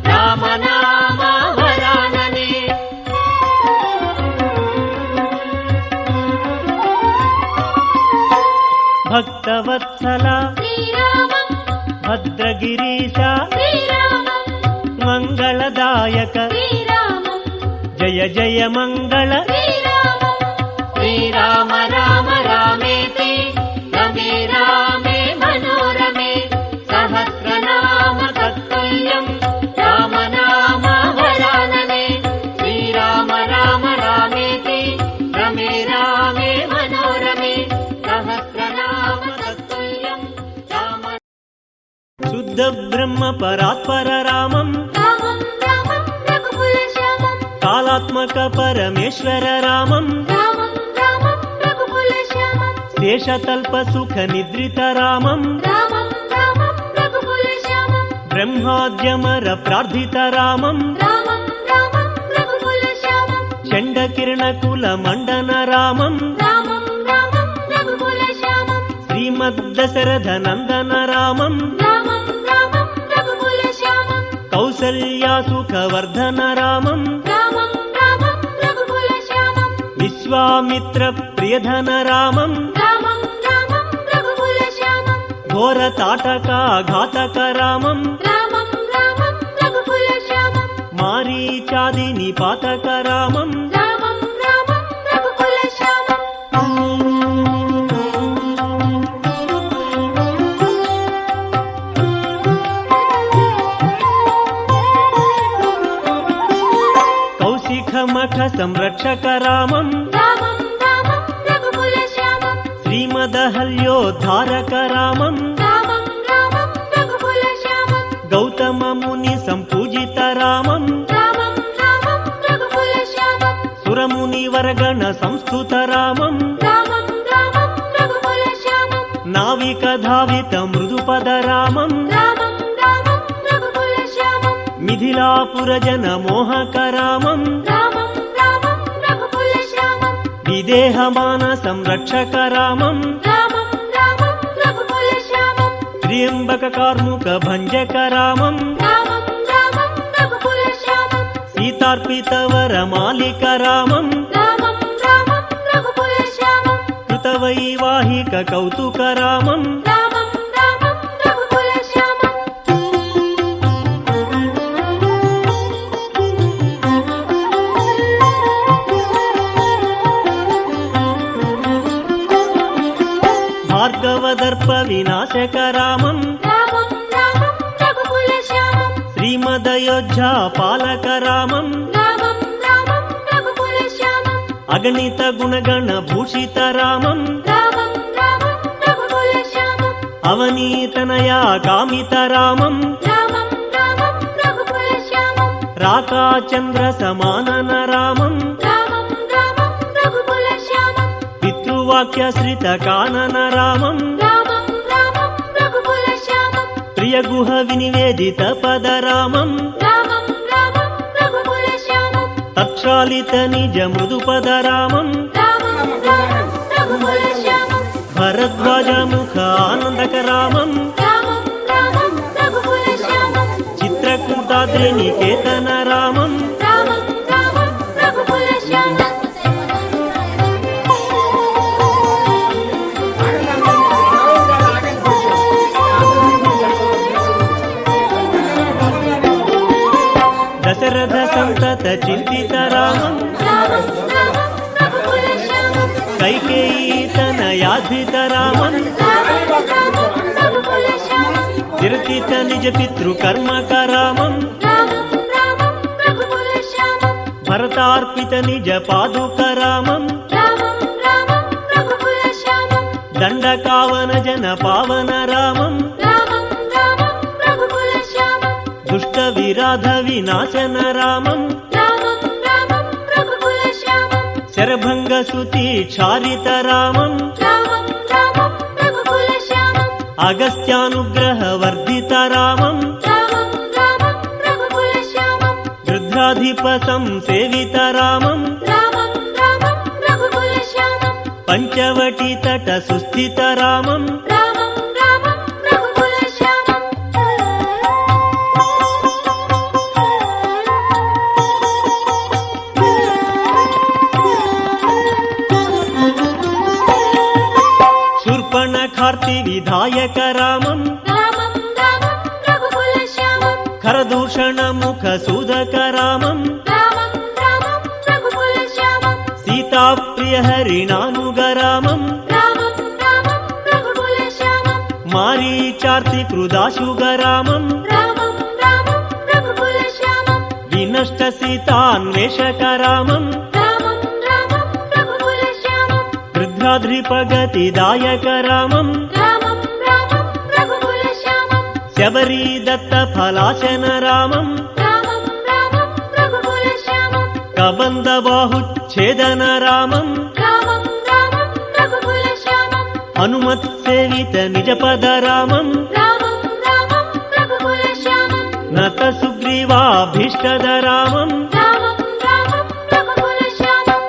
రామనామ వరాననే. భక్తవత్సల శ్రీరామం భద్రగిరీశ శ్రీరామం మంగళదాయక శ్రీరామం జయ జయ మంగళ శ్రీరామం శ్రీరామ రామ రామేతి రమే రామే మనోరమే సహస్రనామ తత్తుల్యం రామనామ వరాననే. శ్రీరామ రామ రామేతి రమే రామే మనోరమే సహస్రనామ తత్తుల్యం शुद्ध ब्रह्म परात्पर रामं रामं रामं रघुकुलश्यामं कालात्मक परमेश्वर रामं रामं रामं रघुकुलश्यामं शेषतल्प सुख निद्रित रामं रामं रामं रघुकुलश्यामं ब्रह्माद्यमर प्रार्थित रामं रामं रामं रघुकुलश्यामं चण्डकिरण कुल मंडन रामं रामं रामं रघुकुलश्यामं श्रीमद्दशरथ नंदन रामं रामं रामं रघुकुलश्यामं कौसल्या सुखवर्धन रामं रामं रामं रघुकुलश्यामं विश्वामित्र प्रियधन रामं रामं रामं रघुकुलश्यामं घोर ताटका घातक रामं रामं रामं रघुकुलश्यामं मारीचादि निपातक रामं रामं रामं रघुकुलश्यामं कौशिखमख संरक्षक रामं रामं रामं रघुकुलश्यामं श्रीमदहल्योद्धारक रामं रामं रामं रघुकुलश्यामं गौतम मुनि संपूजित रामं रामं रामं रघुकुलश्यामं सुरमुनिवर्गण संस्तुत रामं रामं रामं रघुकुलश्यामं नाविक धावित मृदुपद रामं रामं रामं रघुकुलश्यामं मिथिलापुरजन मोहक रामं रामं रामं रघुकुलश्यामं विदेहमान संरक्षक रामं रामं रामं रघुकुलश्यामं त्र्यंबक कार्मुक भंजक रामं रामं रामं रघुकुलश्यामं सीतार्पित वरमालिक रामं रामं रामं रघुकुलश्यामं कृतवैवाहिक कौतुक रामं रामं रामं रघुकुलश्यामं भार्गवदर्प विनाशक रामं रामं रामं रघुकुलश्यामं श्रीमदयोध्या पालक रामं रामं रामं रघुकुलश्यामं अगणित गुणगण भूषित रामं रामं रामं रघुकुलश्यामं अवनीतनया कामित रामं रामं रामं रघुकुलश्यामं राकाचन्द्र समानन रामं रामं रामं रघुकुलश्यामं पितृवाक्यश्रित कानन रामं रामं रामं रघुकुलश्यामं प्रियगुह विनिवेदित पद रामं रामं रामं रघुकुलश्यामं तत्क्षालित निज मृदुपद रामं रामं रामं रघुकुलश्यामं भरद्वाज मुख आनन्दक रामं रामं रामं रघुकुलश्यामं चित्रकूटाद्रि निकेतन रामं रामं रामं रघुकुलश्यामं दशरथ संतत चिंतित रामं रामं रामं रघुकुलश्यामं कैकेयी तनयाधित रामं रामं रामं रघुकुलश्यामं कीर्तित निज पितृकर्मक रामं रामं रामं रघुकुलश्यामं भरतार्पित निज पादुक रामं रामं रामं रघुकुलश्यामं दंडकावन जन पावन रामं रामं रामं रघुकुलश्यामं दुष्ट विराध विनाशन रामं रामं रामं रघुकुलश्यामं शरभंग सुति क्षारित रामं रामं रामं रघुकुलश्यामं अगस्त्यानुग्रह वर्धित रामं रामं रामं रघुकुलश्यामं रुद्राधिप संसेवित रामं रामं रामं रघुकुलश्यामं पंचवटी तट सुस्थित रामं रामं रामं रघुकुलश्यामं शूर्पणखार्ति विधायक रामं रामं रामं रघुकुलश्यामं खरदूषण मुख सूदक रामं रामं रामं रघुकुलश्यामं सीता प्रिय हरिणानुग रामं रामं रामं रघुकुलश्यामं मारीचार्ति कृदाशुग रामं रामं रामं रघुकुलश्यामं विनष्ट सीतान्वेषक रामं रामं रामं रघुकुलश्यामं वृद्धाद्रिपगतिदायक रामं रामं रामं रघुकुलश्यामं శబరీ దత్త ఫలాశన రామం రామం రామం రఘుకులశ్యామం కబంద బాహుచ్ఛేదన రామం రామం రామం రఘుకులశ్యామం హనుమత్ సేవిత నిజపద రామం రామం రామం రఘుకులశ్యామం నత సుగ్రీవాభీష్టద రామం రామం రామం రఘుకులశ్యామం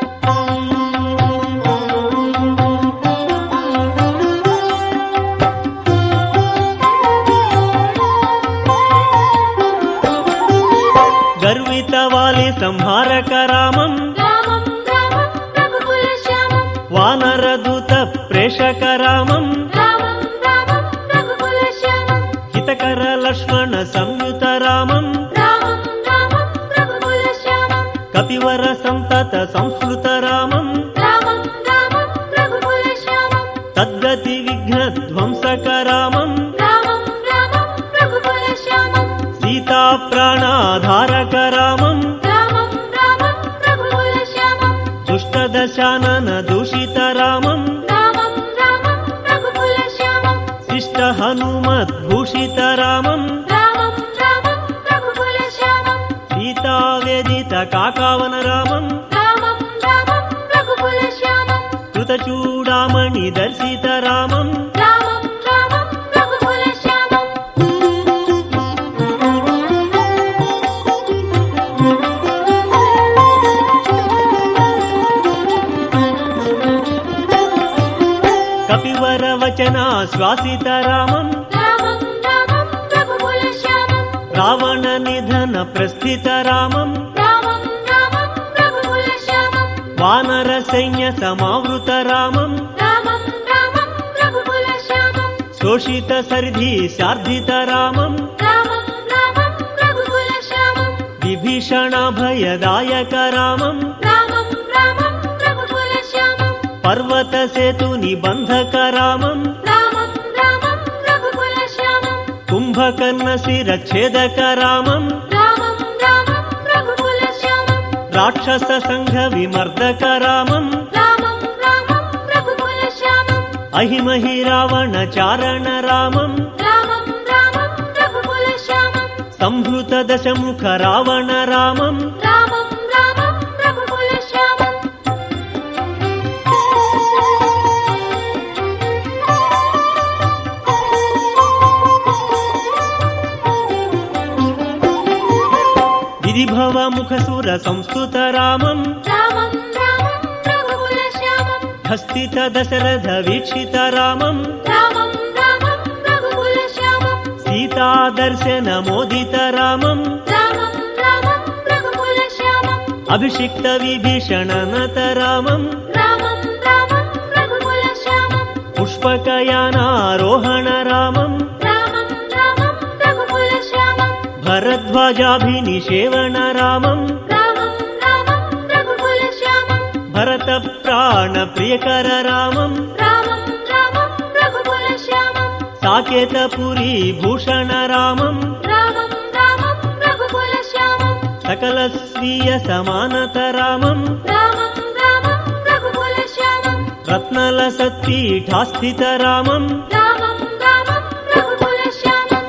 గర్విత వాలి సంహారక రామం రామం రామం రఘుకులశ్యామం వానర దూత ప్రేషక రామం రామం రామం రఘుకులశ్యామం హితకర లక్ష్మణ సంయుత రామం రామం రామం రఘుకులశ్యామం కపివర సంతత సంస్కృత రామం రామం రామం రఘుకులశ్యామం తద్గతి విఘ్న ధ్వంసక రామం రామం రామం రఘుకులశ్యామం సీతా ప్రాణాధారక రామం రామం రామం రఘుకులశ్యామం దుష్ట దశానన దూషిత రామం రామం రామం రఘుకులశ్యామం శిష్ట హనుమద్భూషిత రామం రామం రామం రఘుకులశ్యామం సీతావేదిత కాకావన రామం రామం రామం రఘుకులశ్యామం కృతచూడామణి దర్శిత రామం రామం రామం రఘుకులశ్యామం కపివర వచన శ్వాసిత రామం రామం రామం రఘుకులశ్యామం రావణ నిధన ప్రస్థిత రామం రామం రామం రఘుకులశ్యామం వానర సైన్య సమావృత రామం రామం రామం రఘుకులశ్యామం శోషిత సరిధి శార్ధిత రామం రామం రామం రఘుకులశ్యామం విభీషణ భయదాయక రామం రామం రామం రఘుకులశ్యామం పర్వత సేతు నిబంధక రామం రామం రామం రఘుకులశ్యామం కుంభకర్ణ శిరఛేదక రామం రామం రామం రఘుకులశ్యామం రాక్షస సంఘ విమర్దక రామం రామం రామం రఘుకులశ్యామం అహిమహి రావణ చారణ రామం రామం రామం రఘుకులశ్యామం సంహృత దశముఖ రావణ రామం రామం రామం రఘుకులశ్యామం విధిభవ ముఖ సుర సంస్థుత రామం రామం రామం రఘుకులశ్యామం హస్తిత దశరథ వీక్షిత రామం రామం రామం రఘుకులశ్యామం సీతా దర్శన మోదిత రామం రామం రామం రఘుకులశ్యామం అభిషిక్త విభీషణ నత రామం రామం రామం రఘుకులశ్యామం పుష్పకయానారోహణ రామం రామం రామం రఘుకులశ్యామం భరద్వాజాభినిషేవణ రామం రామం రామం రఘుకులశ్యామం భరత ప్రాణ ప్రియకర రామం రామం రామం రఘుకులశ్యామం సాకేతపురీ భూషణ రామం రామం రామం రఘుకులశ్యామం సకల స్వీయ సమానత రామం రామం రామం రఘుకులశ్యామం రత్నల సత్పీఠాస్థిత రామం రామం రామం రఘుకులశ్యామం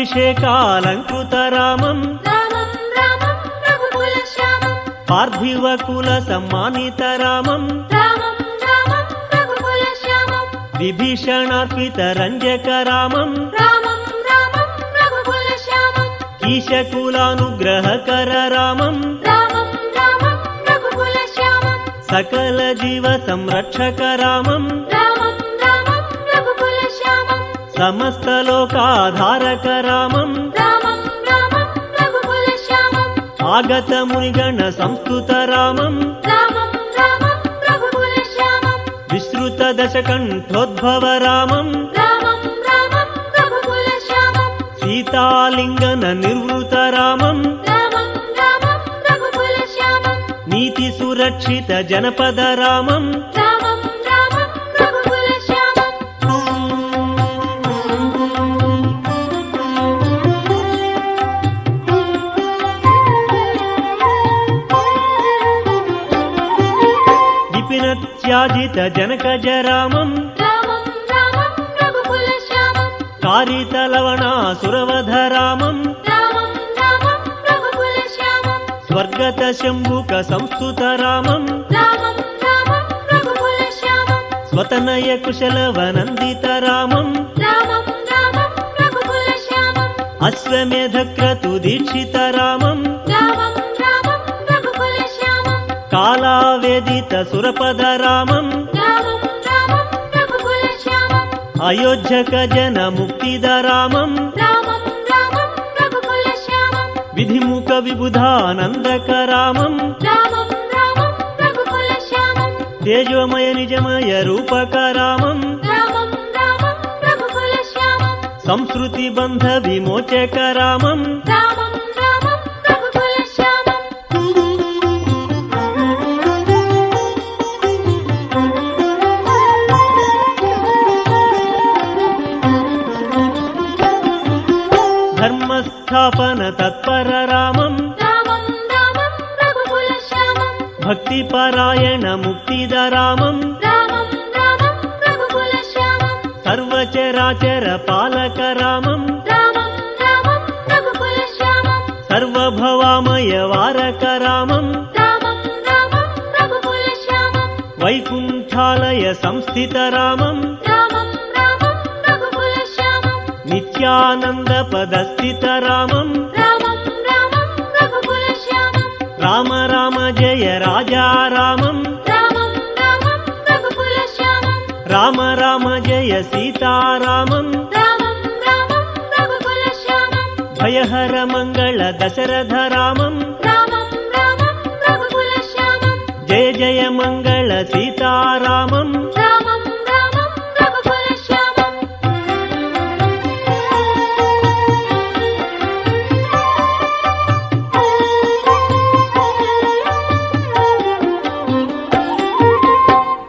పట్టాభిషేకాలంకృత రామం రామం రామం రఘుకులశ్యామం పార్థివ కుల సమ్మానిత రామం రామం రామం రఘుకులశ్యామం విభీషణార్పిత రంజక రామం రామం రామం రఘుకులశ్యామం ఈశకులానుగ్రహకర రామం రామం రామం రఘుకులశ్యామం సకల జీవ సంరక్షక రామం రామం రామం రఘుకులశ్యామం సమస్త లోకాధారక రామం రామం రామం రఘుకులశ్యామం ఆగత మునిగణ సంస్థుత రామం రామం రామం రఘుకులశ్యామం విశ్రుత దశకంఠోద్భవ రామం రామం రామం రఘుకులశ్యామం సీతాలింగన నిర్వృత రామం రామం రామం రఘుకులశ్యామం నీతి సురక్షిత జనపద రామం రామం రామం రఘుకులశ్యామం కారిత జనకజ రామం రామం రామం రఘుకులశ్యామం కారిత లవణాసురవధ రామం రామం రామం రఘుకులశ్యామం స్వర్గత శంభుక సంస్థుత రామం రామం రామం రఘుకులశ్యామం స్వతనయ కుశలవనందిత రామం రామం రామం రఘుకులశ్యామం అశ్వమేధ క్రతు దీక్షిత రామం రామం రామం రఘుకులశ్యామం కాలావేదిత సురపద రామం రామం రామం రఘుకులశ్యామం అయోధ్యక జన ముక్తిద రామం రామం రామం రఘుకులశ్యామం విధిముఖ విబుధానందక రామం రామం రామం రఘుకులశ్యామం తేజోమయ నిజమయ రూపక రామం రామం రామం రఘుకులశ్యామం సంస్కృతి బంధ విమోచక రామం రామం రామం రఘుకులశ్యామం ధర్మస్థాపన తత్పర రామం రామం రామం రఘుకులశ్యామం భక్తిపరాయణ ముక్తిద రామం రామం రామం రఘుకులశ్యామం సర్వచరాచర పాలక రామం రామం రామం రఘుకులశ్యామం సర్వభవామయ వారక రామం రామం రామం రఘుకులశ్యామం వైకుంఠాలయ సంస్థిత రామం రామం రామం రఘుకులశ్యామం నిత్యానంద పదస్థిత రామం రామం రామం రఘుకులశ్యామం రామ రామ జయ రాజా రామం రామం రామం రఘుకులశ్యామం రామ రామ జయ సీతారామం రామం రామం రఘుకులశ్యామం భయహర మంగళ దశరథ రామం రామం రామం రఘుకులశ్యామం జయ జయ మంగళ సీతారామం రామం రామం రఘుకులశ్యామం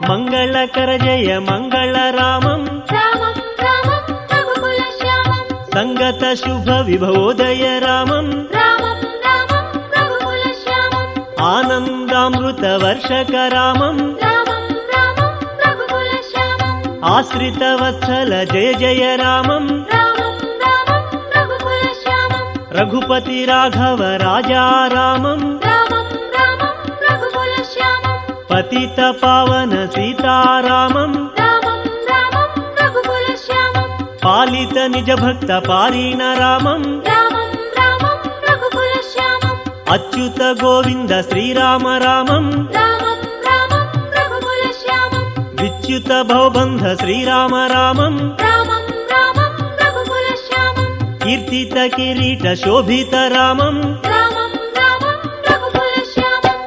మంగళకర జయ మంగళ రామం రామం రామం రఘుకులశ్యామం సంగత శుభ విభోదయ రామం రామం రామం రఘుకులశ్యామం ఆనందామృత వర్షక రామం రామం రామం రఘుకులశ్యామం ఆశ్రిత వత్సల జయ జయ రామం రామం రామం రఘుకులశ్యామం రఘుపతి రాఘవ రాజా రామం రామం రామం రఘుకులశ్యామం పతిత పావన సీతారామం రామం రామం రఘుకులశ్యామం పాలిత నిజ భక్త పారీణ రామం రామం రామం రఘుకులశ్యామం అచ్యుత గోవింద శ్రీరామ రామం రామం రామం రఘుకులశ్యామం విచ్యుత భవబంధ శ్రీరామ రామం రామం రామం రఘుకులశ్యామం కీర్తిత కిరీట శోభిత రామం రామం రామం రఘుకులశ్యామం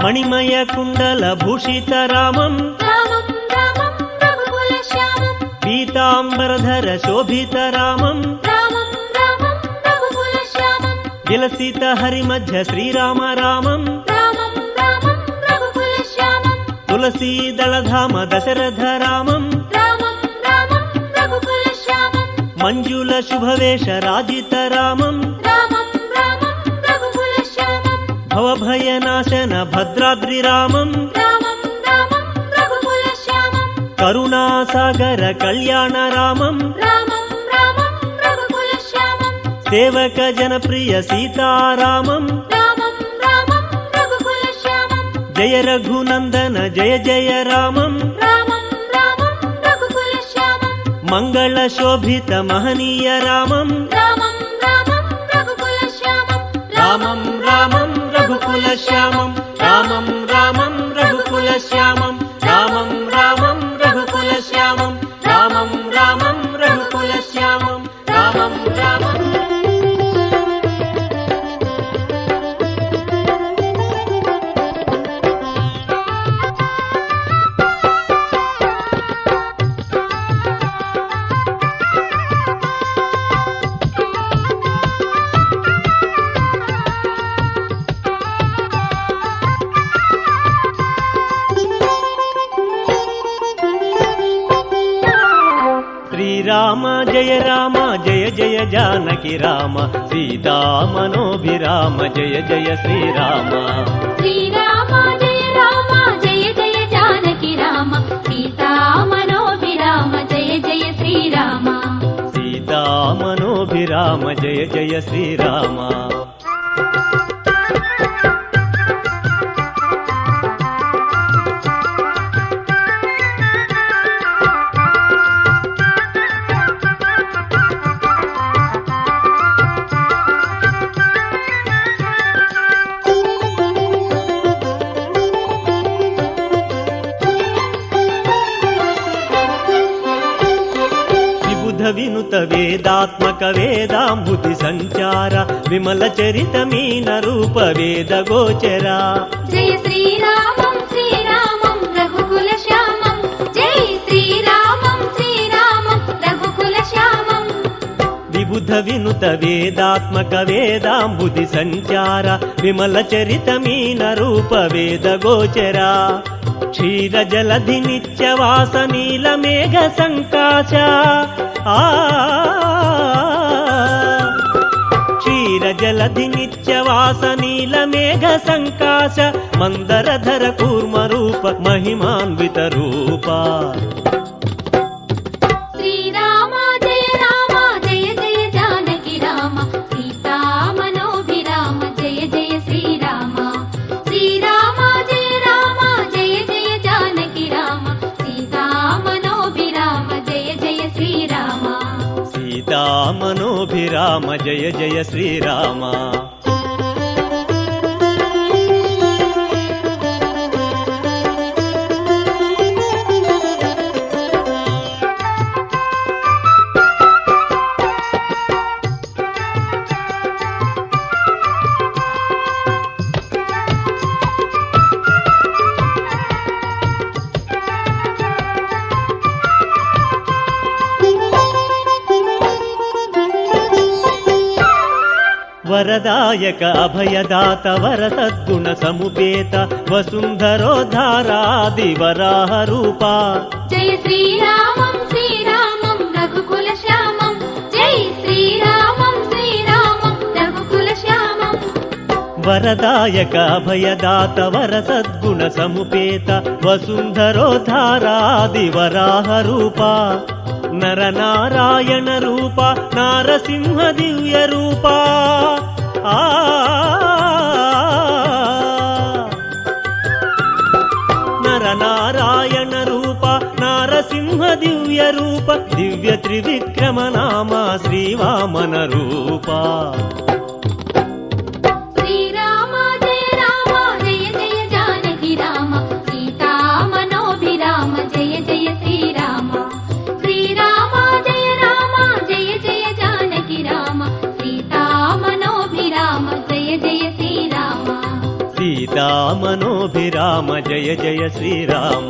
మణిమయ కుండల భూషిత రామం రామం రామం రఘుకులశ్యామం పీతాంబరధర శోభిత రామం రామం రామం రఘుకులశ్యామం విలసిత హరిమధ్య శ్రీరామ రామం రామం రామం రఘుకులశ్యామం తులసీదళధామ దశరథ రామం రామం రామం రఘుకులశ్యామం మంజుల శుభవేష రాజిత రామం రామం రామం రఘుకులశ్యామం భవభయనాశన భద్రాద్రి రామం రామం రామం రఘుకులశ్యామం కరుణాసాగర కళ్యాణ రామం రామం రామం రఘుకులశ్యామం సేవక జనప్రియ సీతారామం రామం రామం రఘుకులశ్యామం జయ రఘునందన జయ జయ రామం రామం రామం రఘుకులశ్యామం మంగళ శోభిత మహనీయ రామం రామం రామం రఘుకులశ్యామం రామం రామం రఘుకుల శ్యామం రామం రామం రఘుకుల శ్యామం రామం రామం రఘుకుల శ్యామం రామం రామం రఘుకుల శ్యామం రామం రామం జయ రామ జయ జయ జానకి రామ సీతామనోభిరామ జయ జయ శ్రీరామ శ్రీరామ జయ రామ జయ జయ జానకి రామ సీతామనోభిరామ జయ జయ శ్రీరామ సీతామనోభిరామ జయ జయ శ్రీరామ వినుత వేదాత్మక వేదాంబుతి సంచార విమల చరిత మీన రూప వేద గోచర జయ శ్రీరామం శ్రీరామం రఘుకుల శ్యామం జయ శ్రీరామం శ్రీరామం రఘుకుల శ్యామం విబుధ వినుత వేదాత్మక వేదాంబుతి సంచార విమల చరిత మీన రూప వేద గోచర క్షీర జలధి నిత్యవాస నీల మేఘ సంకాశ క్షీర జలధి నిత్యవాస నీల మేఘ సంకాశ మందరధర కూర్మ రూప మహిమాన్విత రూప శ్రీరామ జయ రామ జయ జయ జానకి రామ సీతామనోభిరామ జయ జయ శ్రీరామ శ్రీరామ జయ రామ జయ జయ జానకి రామ సీతామనోభిరామ జయ జయ శ్రీరామ సీతామనోభిరామ జయ జయ శ్రీరామ వరదాయక అభయదాత వర సద్గుణ సముపేత వసుంధరోద్ధారాది వరాహ రూప జయ శ్రీరామం శ్రీరామం రఘుకుల శ్యామం జయ శ్రీరామం శ్రీరామం రఘుకుల శ్యామం వరదాయక అభయదాత వర సద్గుణ సముపేత వసుంధరోద్ధారాది వరాహ రూప నర నారాయణ రూప నారసింహ దివ్య రూప నర నారాయణ రూప నారసింహ దివ్య రూప దివ్య త్రివిక్రమ నామ శ్రీవామన రూప శ్రీరామ జయ రామ జయ జయ జానకి రామ సీతామనోభిరామ జయ జయ శ్రీరామ శ్రీరామ జయ రామ జయ జయ జానకి రామ సీతామనోభిరామ జయ జయ శ్రీరామ సీతామనోభిరామ జయ జయ శ్రీరామ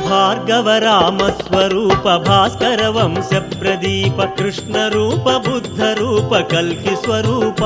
భార్గవ రామ స్వరూప భాస్కర వంశ ప్రదీప కృష్ణ రూప బుద్ధ రూప కల్కి స్వరూప